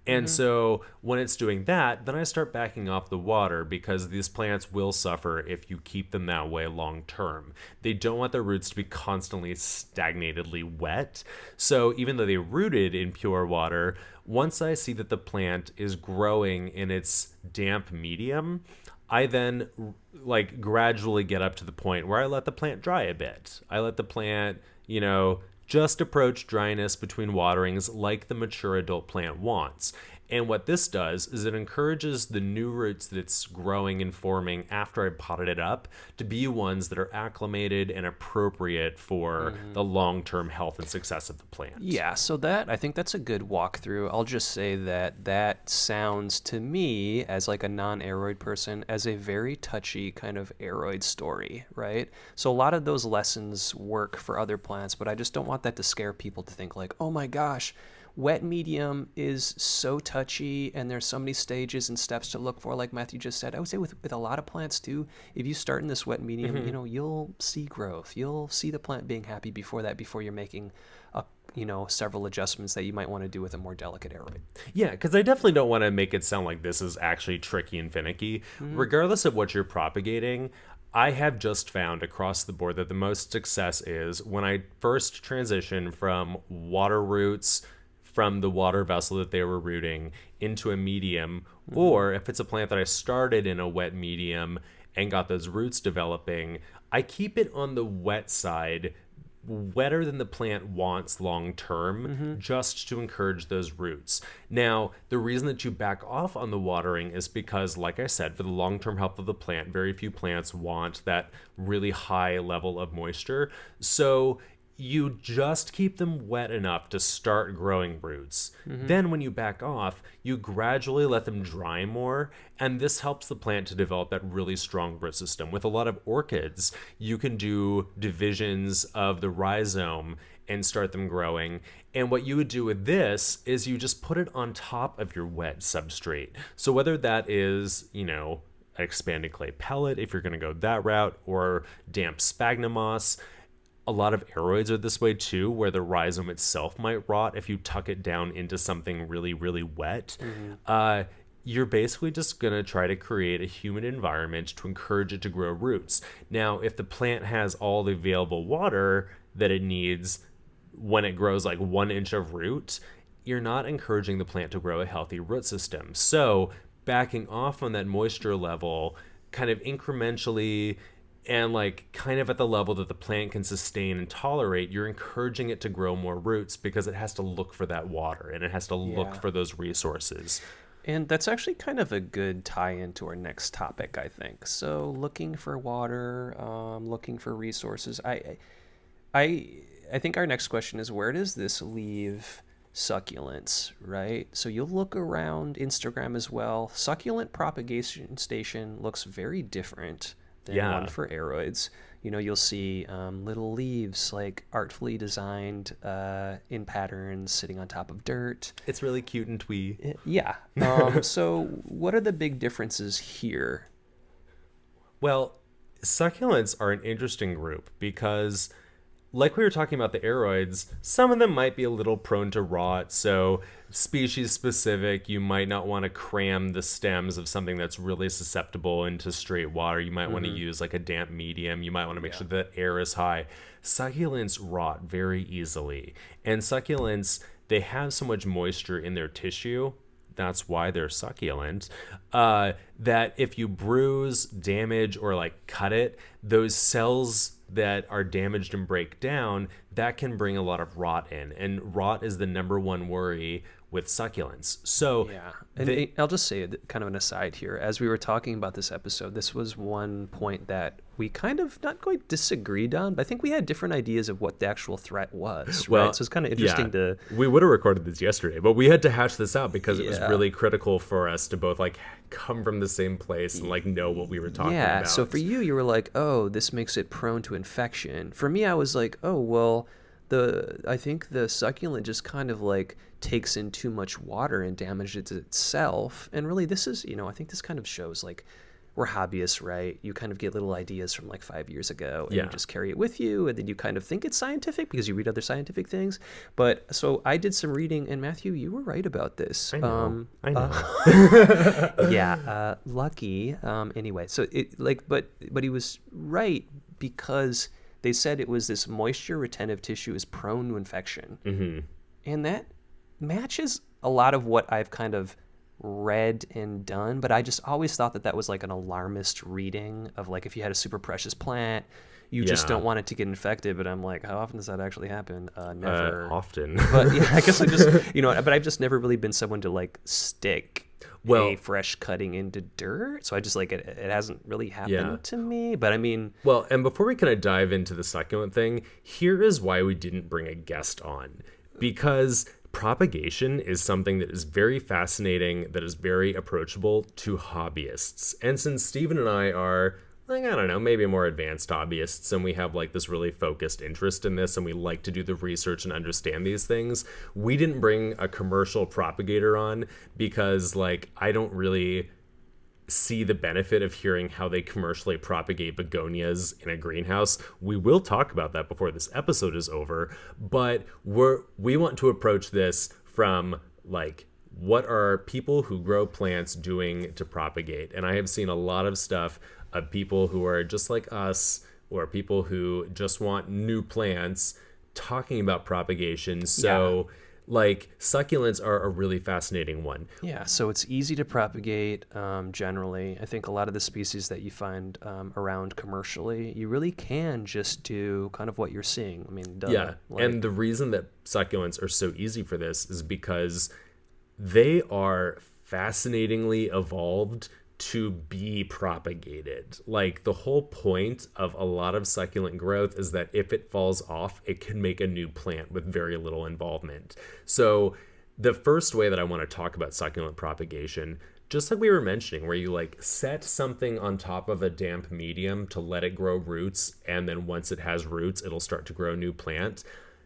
And so when it's doing that, then I start backing off the water because these plants will suffer if you keep them that way long term. They don't want their roots to be constantly stagnatedly wet. So even though they rooted in pure water, once I see that the plant is growing in its damp medium, I then like gradually get up to the point where I let the plant dry a bit. I let the plant, just approach dryness between waterings like the mature adult plant wants. And what this does is it encourages the new roots that it's growing and forming after I potted it up to be ones that are acclimated and appropriate for the long-term health and success of the plant. Yeah, so I think that's a good walkthrough. I'll just say that sounds to me, as like a non-aroid person, as a very touchy kind of aroid story, right? So a lot of those lessons work for other plants, but I just don't want that to scare people to think like, oh my gosh, wet medium is so touchy and there's so many stages and steps to look for, like Matthew just said. I would say with a lot of plants too, if you start in this wet medium, you'll see growth. You'll see the plant being happy before you're making several adjustments that you might want to do with a more delicate aroid. Yeah, because I definitely don't want to make it sound like this is actually tricky and finicky. Regardless of what you're propagating, I have just found across the board that the most success is when I first transition from water roots from the water vessel that they were rooting into a medium, or if it's a plant that I started in a wet medium and got those roots developing, I keep it on the wet side, wetter than the plant wants long term, just to encourage those roots. Now, the reason that you back off on the watering is because, like I said, for the long-term health of the plant, very few plants want that really high level of moisture. So you just keep them wet enough to start growing roots. Then when you back off, you gradually let them dry more, and this helps the plant to develop that really strong root system. With a lot of orchids, you can do divisions of the rhizome and start them growing. And what you would do with this is you just put it on top of your wet substrate. So whether that is, expanded clay pellet, if you're going to go that route, or damp sphagnum moss. A lot of aroids are this way too, where the rhizome itself might rot if you tuck it down into something really, really wet. You're basically just going to try to create a humid environment to encourage it to grow roots. Now, if the plant has all the available water that it needs when it grows like 1 inch of root, you're not encouraging the plant to grow a healthy root system. So backing off on that moisture level kind of incrementally and like kind of at the level that the plant can sustain and tolerate, you're encouraging it to grow more roots because it has to look for that water and it has to look for those resources. And that's actually kind of a good tie-in to our next topic, I think. So looking for water, looking for resources. I think our next question is, where does this leave succulents, right? So you'll look around Instagram as well. Succulent propagation station looks very different than one for aroids. You'll see little leaves like artfully designed in patterns sitting on top of dirt. It's really cute and twee. Yeah. So what are the big differences here? Well, succulents are an interesting group because like we were talking about the aroids, some of them might be a little prone to rot. So, species specific, you might not want to cram the stems of something that's really susceptible into straight water. You might want to use like a damp medium. You might want to make sure that air is high. Succulents rot very easily. And succulents, they have so much moisture in their tissue. That's why they're succulent. That if you bruise, damage, or like cut it, those cells that are damaged and break down, that can bring a lot of rot in. And rot is the number one worry with succulents. So Yeah. And I'll just say kind of an aside here. As we were talking about this episode, this was one point that we kind of not quite disagreed on, but I think we had different ideas of what the actual threat was. Well, right? So it's kind of interesting to. We would have recorded this yesterday, but we had to hash this out because it was really critical for us to both like come from the same place and like know what we were talking about. So for you were like, oh, this makes it prone to infection. For me, I was like, oh, well, I think the succulent just kind of like takes in too much water and damages itself. And really, this is, I think this kind of shows like we're hobbyists, right? You kind of get little ideas from like 5 years ago and you just carry it with you. And then you kind of think it's scientific because you read other scientific things. But so I did some reading, and Matthew, you were right about this. I know. Lucky. Anyway, so it like, but he was right because they said it was this moisture retentive tissue is prone to infection. Mm-hmm. And that matches a lot of what I've kind of read and done, but I just always thought that was like an alarmist reading of like if you had a super precious plant, you just don't want it to get infected. But I'm like, how often does that actually happen? Never. Often. But yeah, I guess I just, but I've just never really been someone to like stick a fresh cutting into dirt. So I just like, it hasn't really happened to me, but I mean. Well, and before we kind of dive into the succulent thing, here is why we didn't bring a guest on. Because propagation is something that is very fascinating, that is very approachable to hobbyists. And since Steven and I are, like, I don't know, maybe more advanced hobbyists, and we have like this really focused interest in this, and we like to do the research and understand these things, we didn't bring a commercial propagator on because like I don't really see the benefit of hearing how they commercially propagate begonias in a greenhouse. We will talk about that before this episode is over, but we want to approach this from like, what are people who grow plants doing to propagate? And I have seen a lot of stuff of people who are just like us, or people who just want new plants talking about propagation. So like succulents are a really fascinating one. Yeah, so it's easy to propagate generally. I think a lot of the species that you find around commercially, you really can just do kind of what you're seeing. I mean, and the reason that succulents are so easy for this is because they are fascinatingly evolved to be propagated. Like the whole point of a lot of succulent growth is that if it falls off, it can make a new plant with very little involvement. So the first way that I want to talk about succulent propagation, just like we were mentioning, where you like set something on top of a damp medium to let it grow roots, and then once it has roots, it'll start to grow a new plant.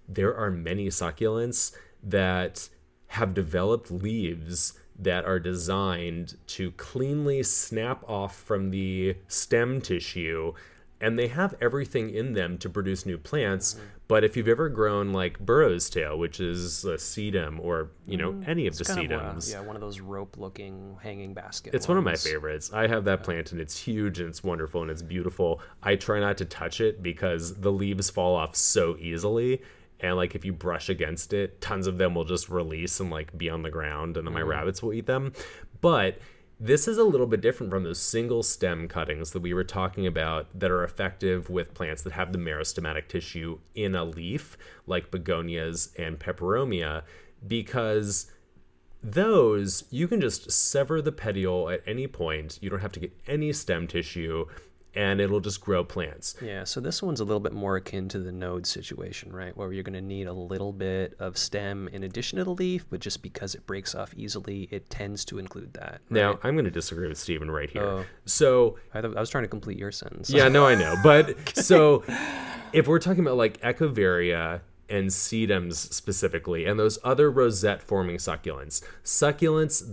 There are many succulents that have developed leaves that are designed to cleanly snap off from the stem tissue, and they have everything in them to produce new plants. But if you've ever grown like burro's tail, which is a sedum, or any of the sedums, one of those rope-looking hanging basket. It's one of my favorites. I have that plant, and it's huge, and it's wonderful, and it's beautiful. I try not to touch it because the leaves fall off so easily. And like if you brush against it, tons of them will just release and like be on the ground, and then my rabbits will eat them. But this is a little bit different from those single stem cuttings that we were talking about that are effective with plants that have the meristematic tissue in a leaf, like begonias and peperomia, because those you can just sever the petiole at any point. You don't have to get any stem tissue, and it'll just grow plants. Yeah, so this one's a little bit more akin to the node situation, right? Where you're going to need a little bit of stem in addition to the leaf, but just because it breaks off easily, it tends to include that. Right? Now, I'm going to disagree with Steven right here. So I was trying to complete your sentence. Yeah, no, I know. But so if we're talking about like echeveria and sedums specifically, and those other rosette-forming succulents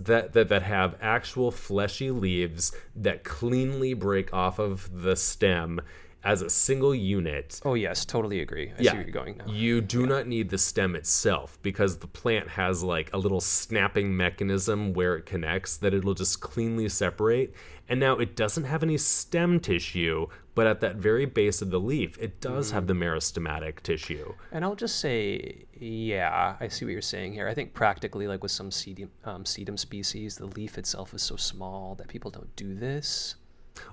that have actual fleshy leaves that cleanly break off of the stem as a single unit. Oh, yes, totally agree. I see where you're going now. You do not need the stem itself because the plant has like a little snapping mechanism where it connects that it'll just cleanly separate. And now it doesn't have any stem tissue, but at that very base of the leaf, it does have the meristematic tissue. And I'll just say, yeah, I see what you're saying here. I think practically, like with some sedum species, the leaf itself is so small that people don't do this.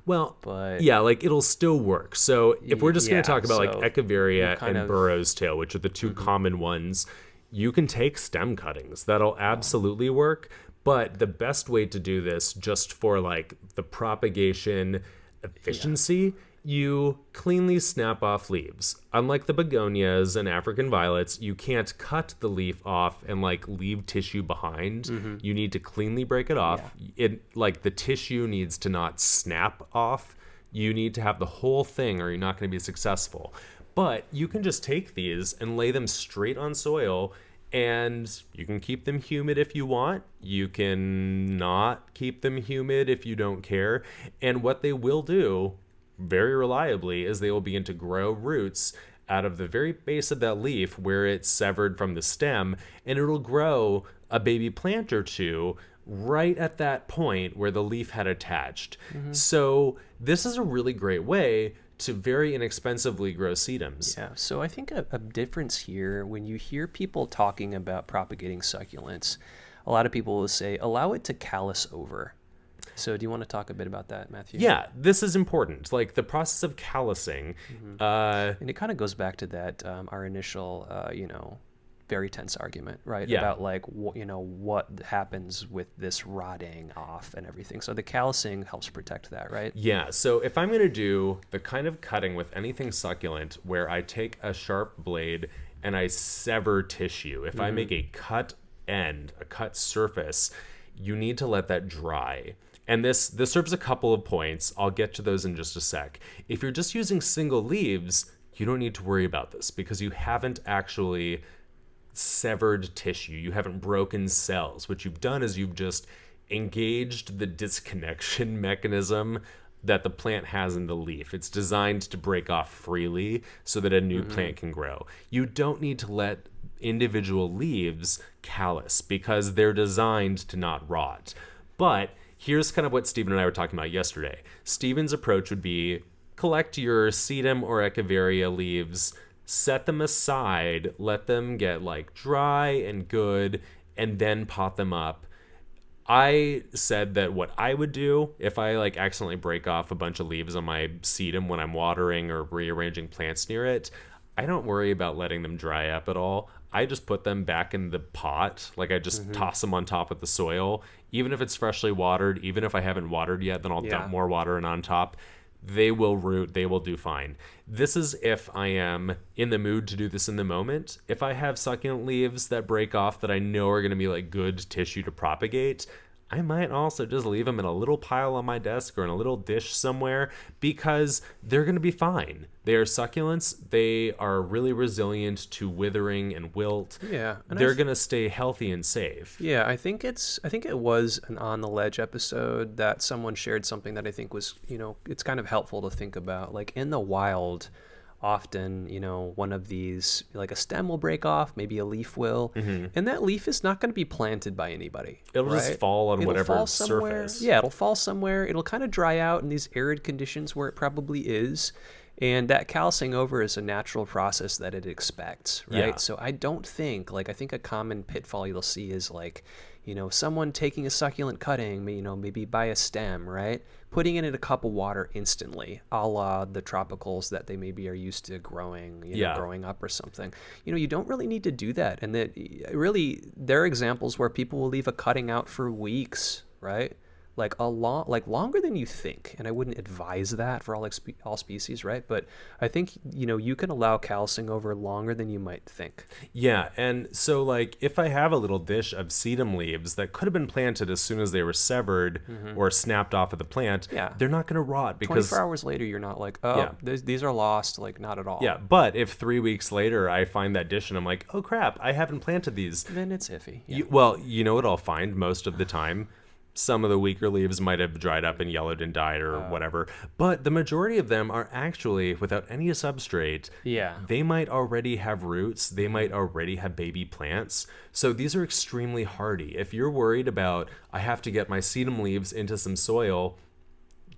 Well, But yeah, like it'll still work. So if we're just going yeah, to talk about like so Echeveria kind and of- Burrow's tail, which are the two common ones, you can take stem cuttings. That'll absolutely work. But the best way to do this, just for like the propagation efficiency, you cleanly snap off leaves. Unlike the begonias and African violets, you can't cut the leaf off and like leave tissue behind. You need to cleanly break it off. It like the tissue needs to not snap off. You need to have the whole thing or you're not going to be successful. But you can just take these and lay them straight on soil, and you can keep them humid if you want. You can not keep them humid if you don't care. And what they will do very reliably is they will begin to grow roots out of the very base of that leaf where it's severed from the stem, and it'll grow a baby plant or two right at that point where the leaf had attached. So this is a really great way to very inexpensively grow sedums. Yeah, so I think a difference here, when you hear people talking about propagating succulents, a lot of people will say, allow it to callus over. So do you want to talk a bit about that, Matthew? Yeah, this is important. Like the process of callusing. And it kind of goes back to that, our initial, very tense argument, right? Yeah. About like, what happens with this rotting off and everything. So the callusing helps protect that, right? Yeah, so if I'm going to do the kind of cutting with anything succulent where I take a sharp blade and I sever tissue, if I make a cut end, a cut surface, you need to let that dry. And this serves a couple of points. I'll get to those in just a sec. If you're just using single leaves, you don't need to worry about this because you haven't actually severed tissue. You haven't broken cells. What you've done is you've just engaged the disconnection mechanism that the plant has in the leaf. It's designed to break off freely so that a new plant can grow. You don't need to let individual leaves callus because they're designed to not rot. But here's kind of what Stephen and I were talking about yesterday. Stephen's approach would be collect your sedum or echeveria leaves, set them aside, let them get like dry and good, and then pot them up. I said that what I would do if I like accidentally break off a bunch of leaves on my sedum when I'm watering or rearranging plants near it, I don't worry about letting them dry up at all. I just put them back in the pot. Like I just toss them on top of the soil. Even if it's freshly watered, even if I haven't watered yet, then I'll dump more water in on top. They will root. They will do fine. This is if I am in the mood to do this in the moment. If I have succulent leaves that break off that I know are going to be like good tissue to propagate, I might also just leave them in a little pile on my desk or in a little dish somewhere because they're going to be fine. They are succulents. They are really resilient to withering and wilt. Yeah. And They're going to stay healthy and safe. Yeah, I think it was an On the Ledge episode that someone shared something that I think was, it's kind of helpful to think about. Like in the wild, often, one of these, like a stem will break off, maybe a leaf will, and that leaf is not going to be planted by anybody. It'll just fall on whatever fall somewhere. surface. Yeah, it'll fall somewhere. It'll kind of dry out in these arid conditions where it probably is. And that calcing over is a natural process that it expects, right? Yeah. So I don't think, I think a common pitfall you'll see is someone taking a succulent cutting, maybe by a stem, right? Putting it in a cup of water instantly, a la the tropicals that they maybe are used to growing, growing up or something. You don't really need to do that. And that really, there are examples where people will leave a cutting out for weeks, right? Longer than you think, and I wouldn't advise that for all species, right? But I think you can allow calcing over longer than you might think. Yeah, and so if I have a little dish of sedum leaves that could have been planted as soon as they were severed or snapped off of the plant, they're not going to rot because 24 hours later you're not these are lost, not at all. Yeah, but if 3 weeks later I find that dish and I'm like, oh crap, I haven't planted these, then it's iffy. Yeah. Well, you know what I'll find most of the time? Some of the weaker leaves might have dried up and yellowed and died or whatever. But the majority of them are actually, without any substrate, Yeah. they might already have roots. They might already have baby plants. So these are extremely hardy. If you're worried about, I have to get my sedum leaves into some soil,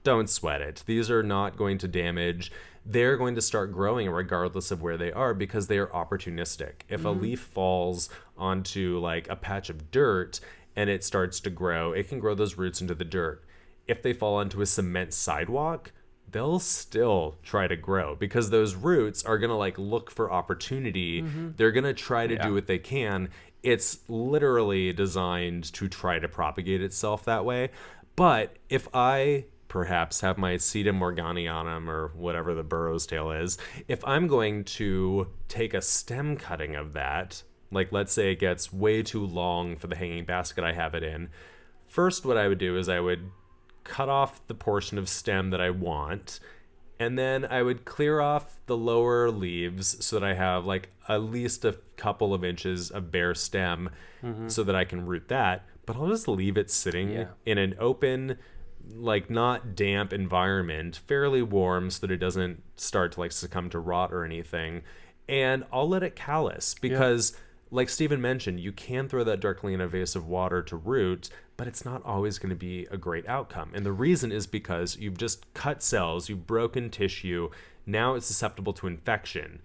don't sweat it. These are not going to damage. They're going to start growing regardless of where they are because they are opportunistic. If a leaf falls onto like a patch of dirt and it starts to grow, it can grow those roots into the dirt. If they fall onto a cement sidewalk, they'll still try to grow because those roots are going to like look for opportunity. They're going to try to do what they can. It's literally designed to try to propagate itself that way. But if I perhaps have my sedum organianum or whatever the burrow's tail is, if I'm going to take a stem cutting of that, like let's say it gets way too long for the hanging basket I have it in, first what I would do is I would cut off the portion of stem that I want, and then I would clear off the lower leaves so that I have like at least a couple of inches of bare stem so that I can root that. But I'll just leave it sitting in an open, like not damp environment, fairly warm so that it doesn't start to like succumb to rot or anything. And I'll let it callus because like Stephen mentioned, you can throw that directly in a vase of water to root, but it's not always going to be a great outcome. And the reason is because you've just cut cells, you've broken tissue. Now it's susceptible to infection.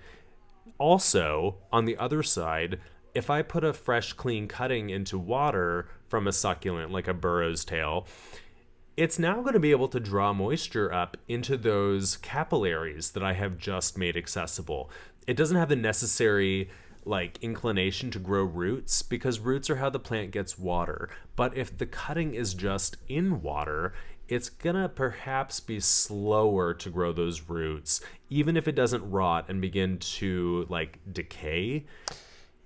Also, on the other side, if I put a fresh, clean cutting into water from a succulent like a burrow's tail, it's now going to be able to draw moisture up into those capillaries that I have just made accessible. It doesn't have the necessary like inclination to grow roots because roots are how the plant gets water. But if the cutting is just in water, it's gonna perhaps be slower to grow those roots, even if it doesn't rot and begin to like decay.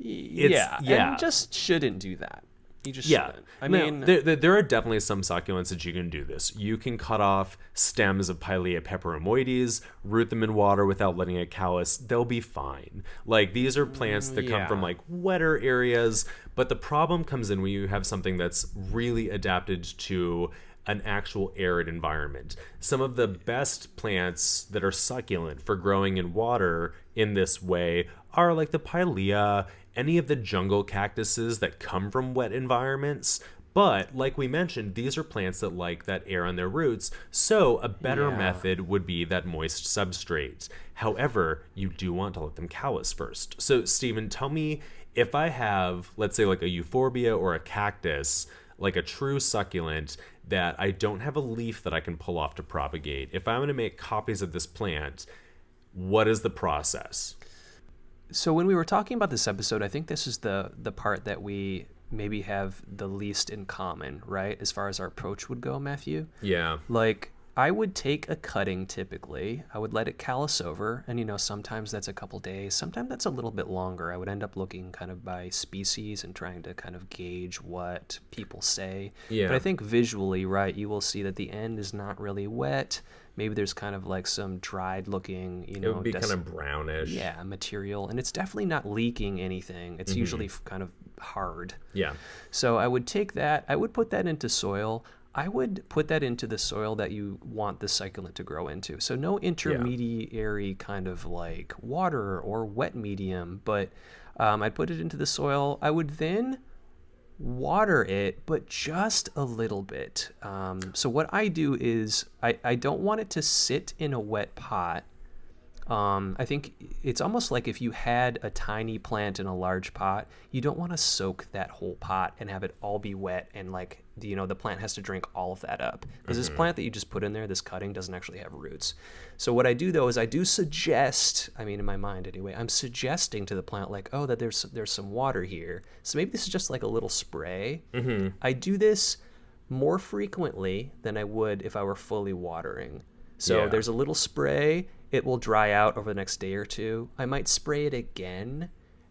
And just shouldn't do that. You just shouldn't. I mean, there are definitely some succulents that you can do this. You can cut off stems of Pilea peperomoides, root them in water without letting it callus. They'll be fine. Like these are plants that come from like wetter areas, but the problem comes in when you have something that's really adapted to an actual arid environment. Some of the best plants that are succulent for growing in water in this way are like the Pilea, any of the jungle cactuses that come from wet environments. But like we mentioned, these are plants that like that air on their roots. So a better method would be that moist substrate. However, you do want to let them callus first. So Stephen, tell me, if I have, let's say like a euphorbia or a cactus, like a true succulent that I don't have a leaf that I can pull off to propagate, if I'm going to make copies of this plant, what is the process? So when we were talking about this episode, I think this is the part that we maybe have the least in common, right? As far as our approach would go, Matthew. Yeah. Like, I would take a cutting typically. I would let it callus over. And, sometimes that's a couple days. Sometimes that's a little bit longer. I would end up looking kind of by species and trying to kind of gauge what people say. Yeah. But I think visually, right, you will see that the end is not really wet. Maybe there's kind of like some dried looking, it would be kind of brownish. Yeah, material. And it's definitely not leaking anything. It's usually kind of hard. Yeah. So I would take that. I would put that into soil. I would put that into the soil that you want the succulent to grow into. So no intermediary kind of like water or wet medium, but I'd put it into the soil. I would then water it, but just a little bit. So what I do is I don't want it to sit in a wet pot. I think it's almost like if you had a tiny plant in a large pot, you don't want to soak that whole pot and have it all be wet and like, the plant has to drink all of that up. Because this plant that you just put in there, this cutting, doesn't actually have roots. So what I do though is I do suggest, in my mind anyway, I'm suggesting to the plant like, that there's some water here. So maybe this is just like a little spray. I do this more frequently than I would if I were fully watering. So there's a little spray. It will dry out over the next day or two. I might spray it again.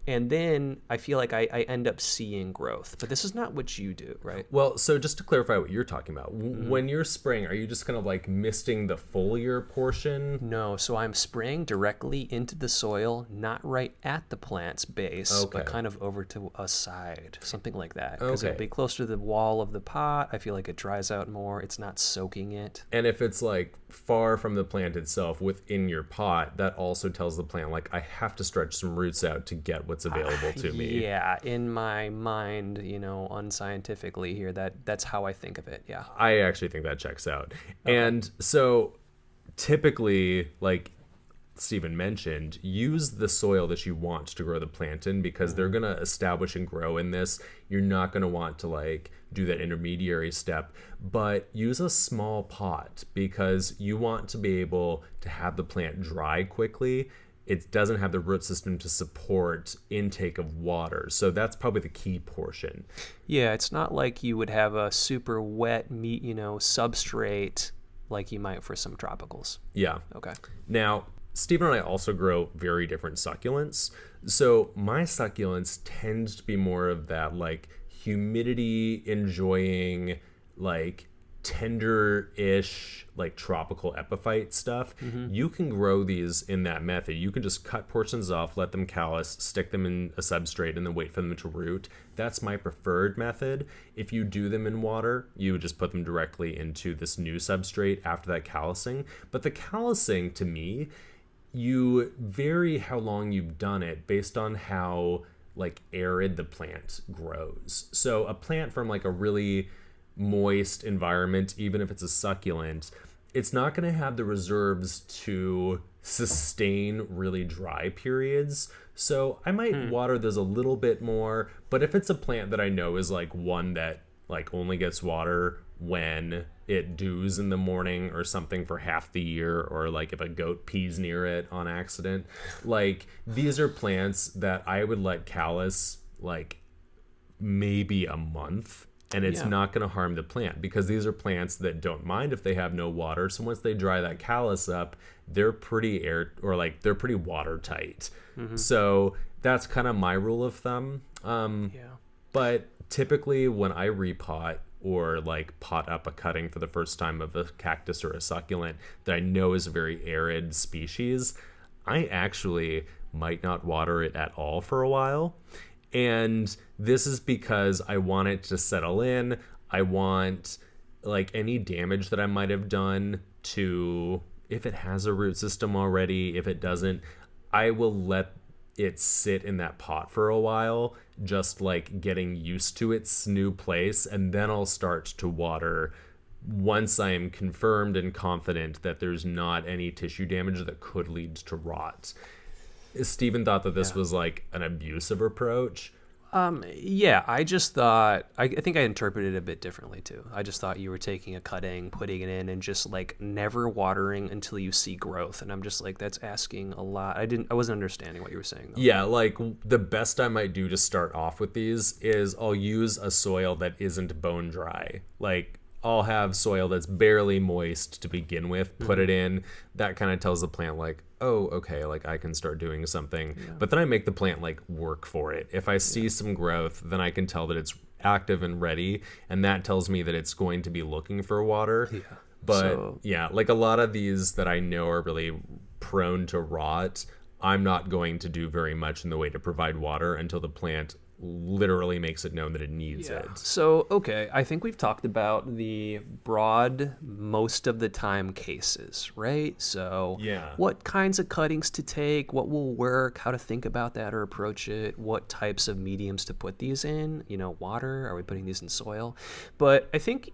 And then I feel like I end up seeing growth. But this is not what you do, right? Well, so just to clarify what you're talking about, when you're spraying, are you just kind of like misting the foliar portion? No, so I'm spraying directly into the soil, not right at the plant's base, Okay. but kind of over to a side, something like that. Because Okay. it'll be closer to the wall of the pot. I feel like it dries out more. It's not soaking it. And if it's like far from the plant itself within your pot, that also tells the plant like I have to stretch some roots out to get what's available to me. Yeah, in my mind, unscientifically here, that's how I think of it. Yeah. I actually think that checks out. And so typically, like Stephen mentioned, use the soil that you want to grow the plant in because they're going to establish and grow in this. You're not going to want to like do that intermediary step, but use a small pot because you want to be able to have the plant dry quickly. It doesn't have the root system to support intake of water. So that's probably the key portion. Yeah, it's not like you would have a super wet meat, substrate like you might for some tropicals. Yeah. Okay. Now, Stephen and I also grow very different succulents. So my succulents tend to be more of that like humidity enjoying, like tender-ish, like tropical epiphyte stuff. You can grow these in that method. You can just cut portions off, let them callus, stick them in a substrate, and then wait for them to root. That's my preferred method. If you do them in water, you would just put them directly into this new substrate after that callusing. But the callusing, to me, you vary how long you've done it based on how like arid the plant grows. So a plant from like a really moist environment, even if it's a succulent, it's not going to have the reserves to sustain really dry periods. So I might water those a little bit more, but if it's a plant that I know is like one that like only gets water when it dews in the morning or something for half the year, or like if a goat pees near it on accident, like these are plants that I would let callus like maybe a month, and it's not going to harm the plant because these are plants that don't mind if they have no water. So once they dry that callus up, they're pretty they're pretty watertight. So that's kind of my rule of thumb. But typically when I repot or like pot up a cutting for the first time of a cactus or a succulent that I know is a very arid species, I actually might not water it at all for a while. And this is because I want it to settle in. I want like any damage that I might have done to, if it has a root system already, if it doesn't, I will let it sit in that pot for a while, just like getting used to its new place. And then I'll start to water once I am confirmed and confident that there's not any tissue damage that could lead to rot. Stephen thought that this was like an abusive approach. Yeah, I just thought, I think I interpreted it a bit differently too. I just thought you were taking a cutting, putting it in, and just like never watering until you see growth. And I'm just like, that's asking a lot. I wasn't understanding what you were saying though. Yeah, like the best I might do to start off with these is I'll use a soil that isn't bone dry. Like I'll have soil that's barely moist to begin with, put it in. That kind of tells the plant like, oh, okay, like I can start doing something. But then I make the plant like work for it. If I see some growth, then I can tell that it's active and ready, and that tells me that it's going to be looking for water. But like a lot of these that I know are really prone to rot, I'm not going to do very much in the way to provide water until the plant literally makes it known that it needs it. So, okay, I think we've talked about the broad, most of the time cases, right? So, what kinds of cuttings to take, what will work, how to think about that or approach it, what types of mediums to put these in, water, are we putting these in soil? But I think,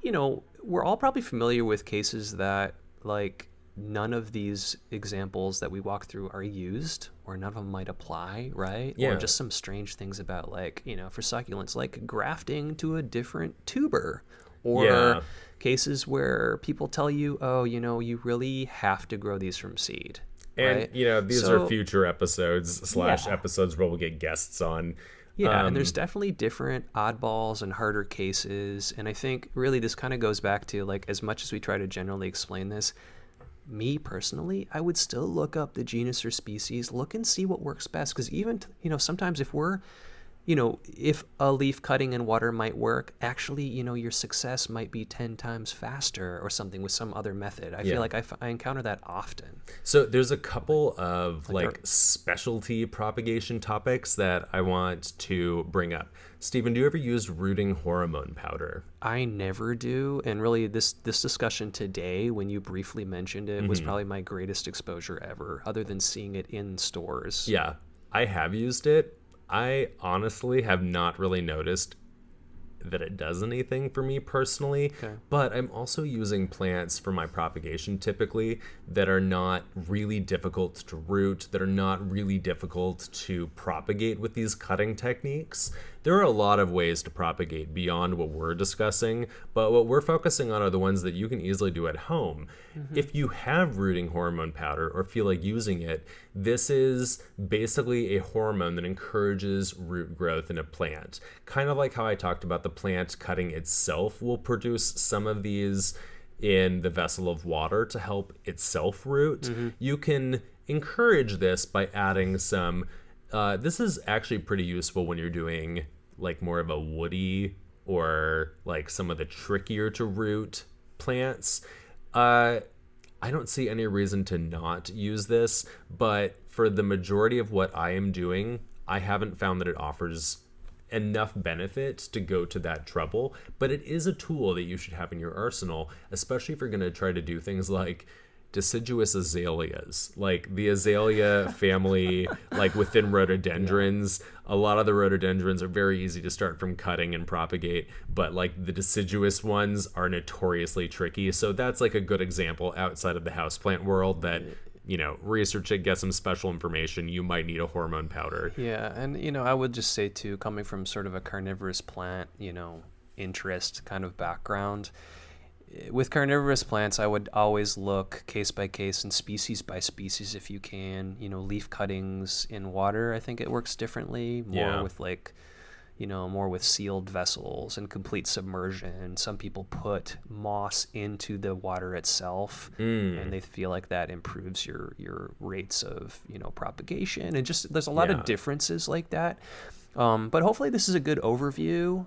we're all probably familiar with cases that, like, none of these examples that we walk through are used, or none of them might apply, right? Or just some strange things about, like, for succulents, like grafting to a different tuber, or cases where people tell you, oh, you really have to grow these from seed. And, right? these are future episodes / episodes where we'll get guests on. Yeah, and there's definitely different oddballs and harder cases. And I think really this kind of goes back to, like, as much as we try to generally explain this, me personally, I would still look up the genus or species, look and see what works best. Because even, sometimes if a leaf cutting in water might work, actually, your success might be 10 times faster or something with some other method. I feel like I encounter that often. So there's a couple of specialty propagation topics that I want to bring up. Stephen, do you ever use rooting hormone powder? I never do. And really, this discussion today, when you briefly mentioned it, was probably my greatest exposure ever, other than seeing it in stores. Yeah, I have used it. I honestly have not really noticed that it does anything for me personally, but I'm also using plants for my propagation typically that are not really difficult to root, that are not really difficult to propagate with these cutting techniques. There are a lot of ways to propagate beyond what we're discussing, but what we're focusing on are the ones that you can easily do at home. If you have rooting hormone powder or feel like using it, this is basically a hormone that encourages root growth in a plant. Kind of like how I talked about the plant cutting itself will produce some of these in the vessel of water to help itself root. You can encourage this by adding some this is actually pretty useful when you're doing like more of a woody or like some of the trickier to root plants. I don't see any reason to not use this, but for the majority of what I am doing, I haven't found that it offers enough benefit to go to that trouble. But it is a tool that you should have in your arsenal, especially if you're going to try to do things like deciduous azaleas, like the azalea family, like within rhododendrons. A lot of the rhododendrons are very easy to start from cutting and propagate, but like the deciduous ones are notoriously tricky. So that's like a good example outside of the houseplant world that, research it, get some special information. You might need a hormone powder. Yeah, and I would just say too, coming from sort of a carnivorous plant, interest kind of background, with carnivorous plants, I would always look case by case and species by species if you can. Leaf cuttings in water, I think it works differently. More with more with sealed vessels and complete submersion. Some people put moss into the water itself, and they feel like that improves your rates of propagation. And just there's a lot of differences like that. But hopefully this is a good overview,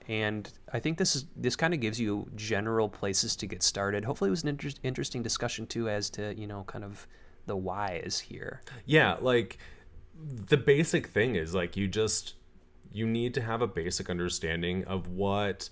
and I think this kind of gives you general places to get started. Hopefully it was an interesting discussion too as to kind of the whys here. Yeah, like the basic thing is like you need to have a basic understanding of what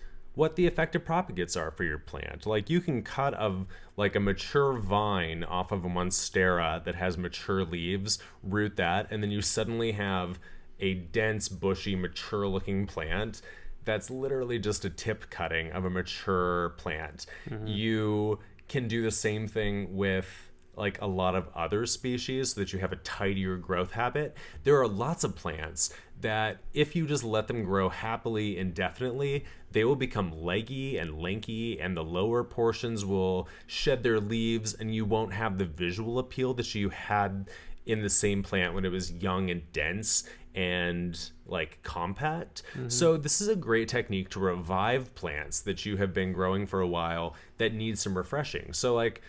the effective propagates are for your plant. Like you can cut a mature vine off of a monstera that has mature leaves, root that, and then you suddenly have a dense, bushy, mature-looking plant that's literally just a tip cutting of a mature plant. You can do the same thing with like a lot of other species so that you have a tidier growth habit. There are lots of plants that if you just let them grow happily indefinitely, they will become leggy and lanky, and the lower portions will shed their leaves, and you won't have the visual appeal that you had in the same plant when it was young and dense and like compact. So this is a great technique to revive plants that you have been growing for a while that need some refreshing. So like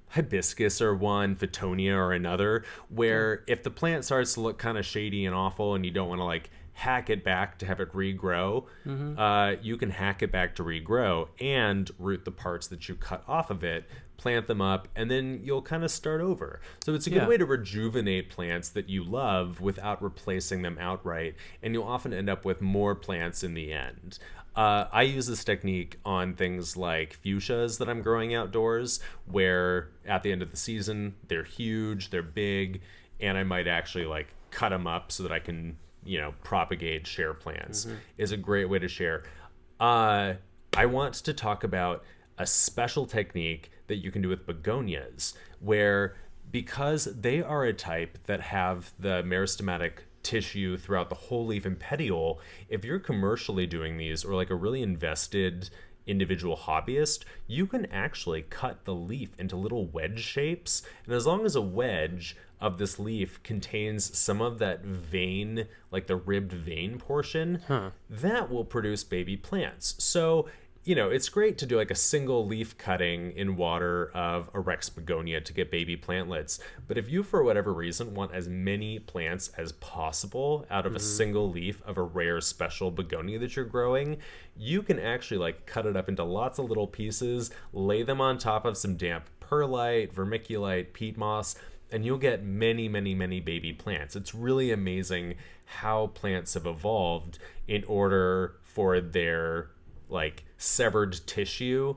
hibiscus or one, Fittonia or another, where if the plant starts to look kind of shady and awful and you don't want to like hack it back to have it regrow, you can hack it back to regrow and root the parts that you cut off of it, plant them up, and then you'll kind of start over. So it's a good way to rejuvenate plants that you love without replacing them outright, and you'll often end up with more plants in the end. I use this technique on things like fuchsias that I'm growing outdoors, where at the end of the season, they're huge, they're big, and I might actually like cut them up so that I can, propagate, share plants. Is a great way to share. I want to talk about a special technique that you can do with begonias, where because they are a type that have the meristematic tissue throughout the whole leaf and petiole, if you're commercially doing these or like a really invested individual hobbyist, you can actually cut the leaf into little wedge shapes, and as long as a wedge of this leaf contains some of that vein, like the ribbed vein portion, that will produce baby plants. So it's great to do like a single leaf cutting in water of a Rex begonia to get baby plantlets. But if you, for whatever reason, want as many plants as possible out of a single leaf of a rare special begonia that you're growing, you can actually like cut it up into lots of little pieces, lay them on top of some damp perlite, vermiculite, peat moss, and you'll get many, many, many baby plants. It's really amazing how plants have evolved in order for their like severed tissue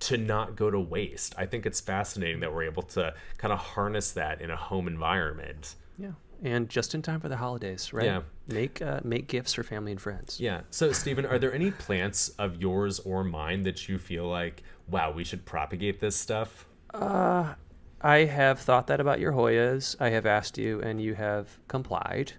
to not go to waste. I think it's fascinating that we're able to kind of harness that in a home environment. Yeah. And just in time for the holidays, right? Yeah. Make gifts for family and friends. Yeah. So, Stephen, are there any plants of yours or mine that you feel like, wow, we should propagate this stuff? I have thought that about your Hoyas. I have asked you, and you have complied.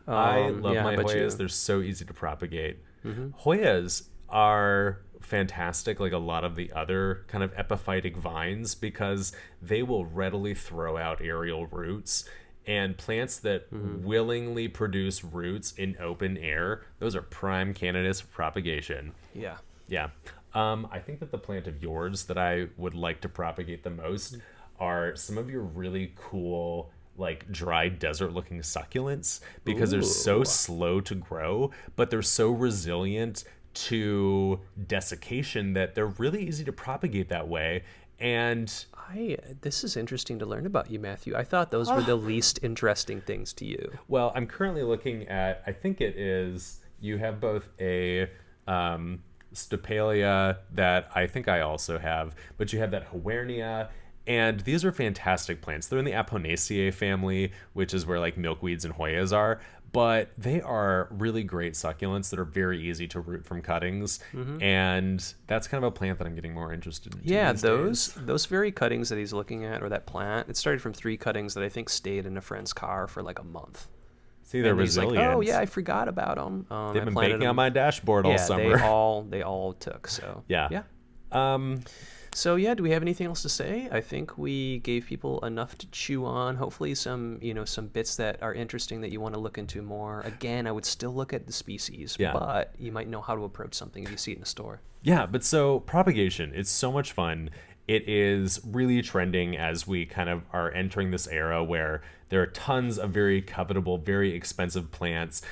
I love yeah, my but Hoyas. you- They're so easy to propagate. Hoyas are fantastic, like a lot of the other kind of epiphytic vines, because they will readily throw out aerial roots. And plants that willingly produce roots in open air, those are prime candidates for propagation. Yeah. Yeah. I think that the plant of yours that I would like to propagate the most are some of your really cool, like dry desert looking succulents, because they're so Ooh. slow to grow, but they're so resilient to desiccation that they're really easy to propagate that way. And This is interesting to learn about you, Matthew. I thought those were the least interesting things to you. well, I'm currently looking at, I think it is, you have both a Stopalia that I think I also have, but you have that Hoernia, and these are fantastic plants. They're in the Aponaceae family, which is where like milkweeds and Hoyas are, but they are really great succulents that are very easy to root from cuttings, and that's kind of a plant that I'm getting more interested in. Yeah, these those days. those very cuttings that he's looking at, or that plant, it started from 3 cuttings that I think stayed in a friend's car for like a month. See, they're And he's like, resilient. oh yeah, I forgot about them. They've been baking on my dashboard all yeah, summer. they all took. So Yeah. yeah. So yeah, do we have anything else to say? I think we gave people enough to chew on. Hopefully some bits that are interesting that you want to look into more. Again, I would still look at the species, Yeah. but you might know how to approach something if you see it in a store. Yeah, but so propagation, it's so much fun. It is really trending as we kind of are entering this era where there are tons of very covetable, very expensive plants.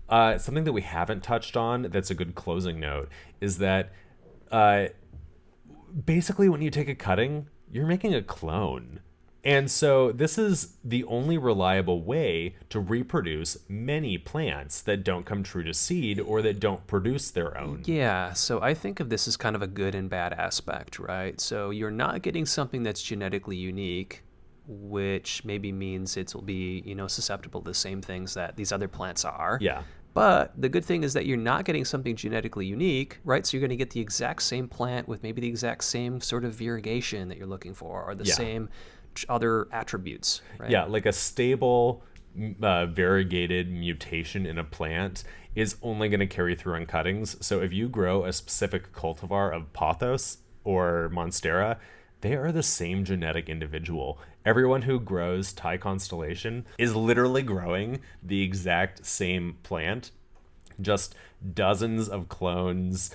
Something that we haven't touched on that's a good closing note is that basically when you take a cutting, you're making a clone. And so this is the only reliable way to reproduce many plants that don't come true to seed or that don't produce their own. Yeah, so I think of this as kind of a good and bad aspect, right? So you're not getting something that's genetically unique, which maybe means it will be, susceptible to the same things that these other plants are. Yeah. But the good thing is that you're not getting something genetically unique, right? So you're going to get the exact same plant with maybe the exact same sort of variegation that you're looking for, or the Yeah. same other attributes, right? Yeah, like a stable, variegated mutation in a plant is only going to carry through on cuttings. So if you grow a specific cultivar of pothos or monstera, they are the same genetic individual. Everyone who grows Thai constellation is literally growing the exact same plant, just dozens of clones,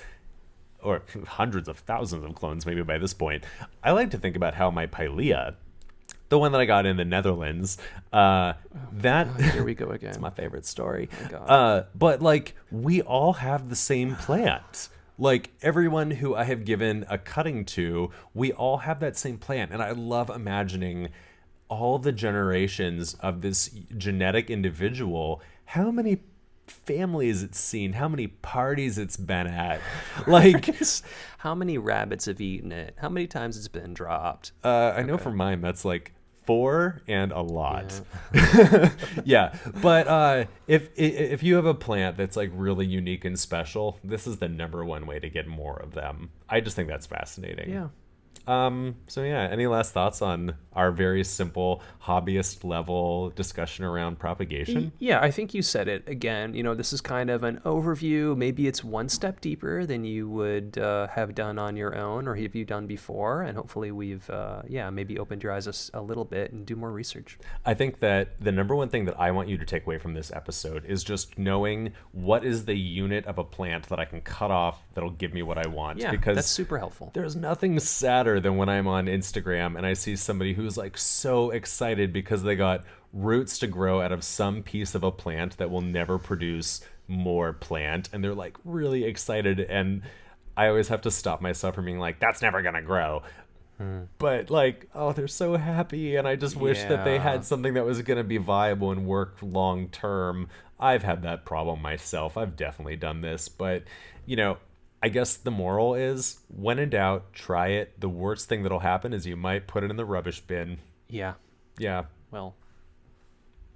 or hundreds of thousands of clones maybe by this point. I like to think about how my Pilea, the one that I got in the Netherlands, Here we go again. it's my favorite story. Oh, God. But like we all have the same plant. Like everyone who I have given a cutting to, we all have that same plant. And I love imagining all the generations of this genetic individual, how many families it's seen, how many parties it's been at. Like, How many rabbits have eaten it? How many times it's been dropped? I know for mine, that's like 4 and a lot. Yeah, but if you have a plant that's like really unique and special, this is the #1 way to get more of them. I just think that's fascinating. Yeah. So yeah, any last thoughts on our very simple hobbyist level discussion around propagation? Yeah, I think you said it again. This is kind of an overview. Maybe it's one step deeper than you would have done on your own or have you done before. And hopefully we've, maybe opened your eyes a little bit and do more research. I think that the number one thing that I want you to take away from this episode is just knowing what is the unit of a plant that I can cut off that'll give me what I want. Yeah, because that's super helpful. there's nothing sadder than when I'm on Instagram and I see somebody who's like so excited because they got roots to grow out of some piece of a plant that will never produce more plant, and they're like really excited, and I always have to stop myself from being like, that's never gonna grow. But like, oh, they're so happy, and I just wish that they Yeah. had something that was going to be viable and work long term. I've had that problem myself. I've definitely done this, but I guess the moral is, when in doubt, try it. The worst thing that'll happen is you might put it in the rubbish bin. Yeah. Yeah. Well,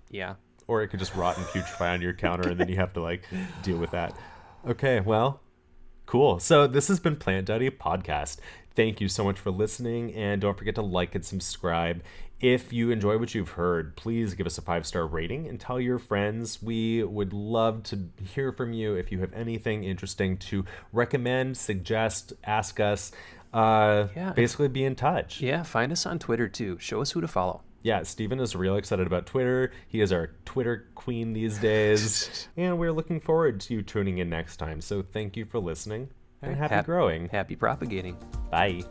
yeah. Or it could just rot and putrefy on your counter, and then you have to like deal with that. Okay, well, cool. So this has been Plant Daddy Podcast. Thank you so much for listening, and don't forget to like and subscribe. If you enjoy what you've heard, please give us a 5-star rating and tell your friends. We would love to hear from you if you have anything interesting to recommend, suggest, ask us. Basically be in touch. Yeah, find us on Twitter too. Show us who to follow. Yeah, Steven is real excited about Twitter. He is our Twitter queen these days. And we're looking forward to you tuning in next time. So thank you for listening, and happy growing. Happy propagating. Bye.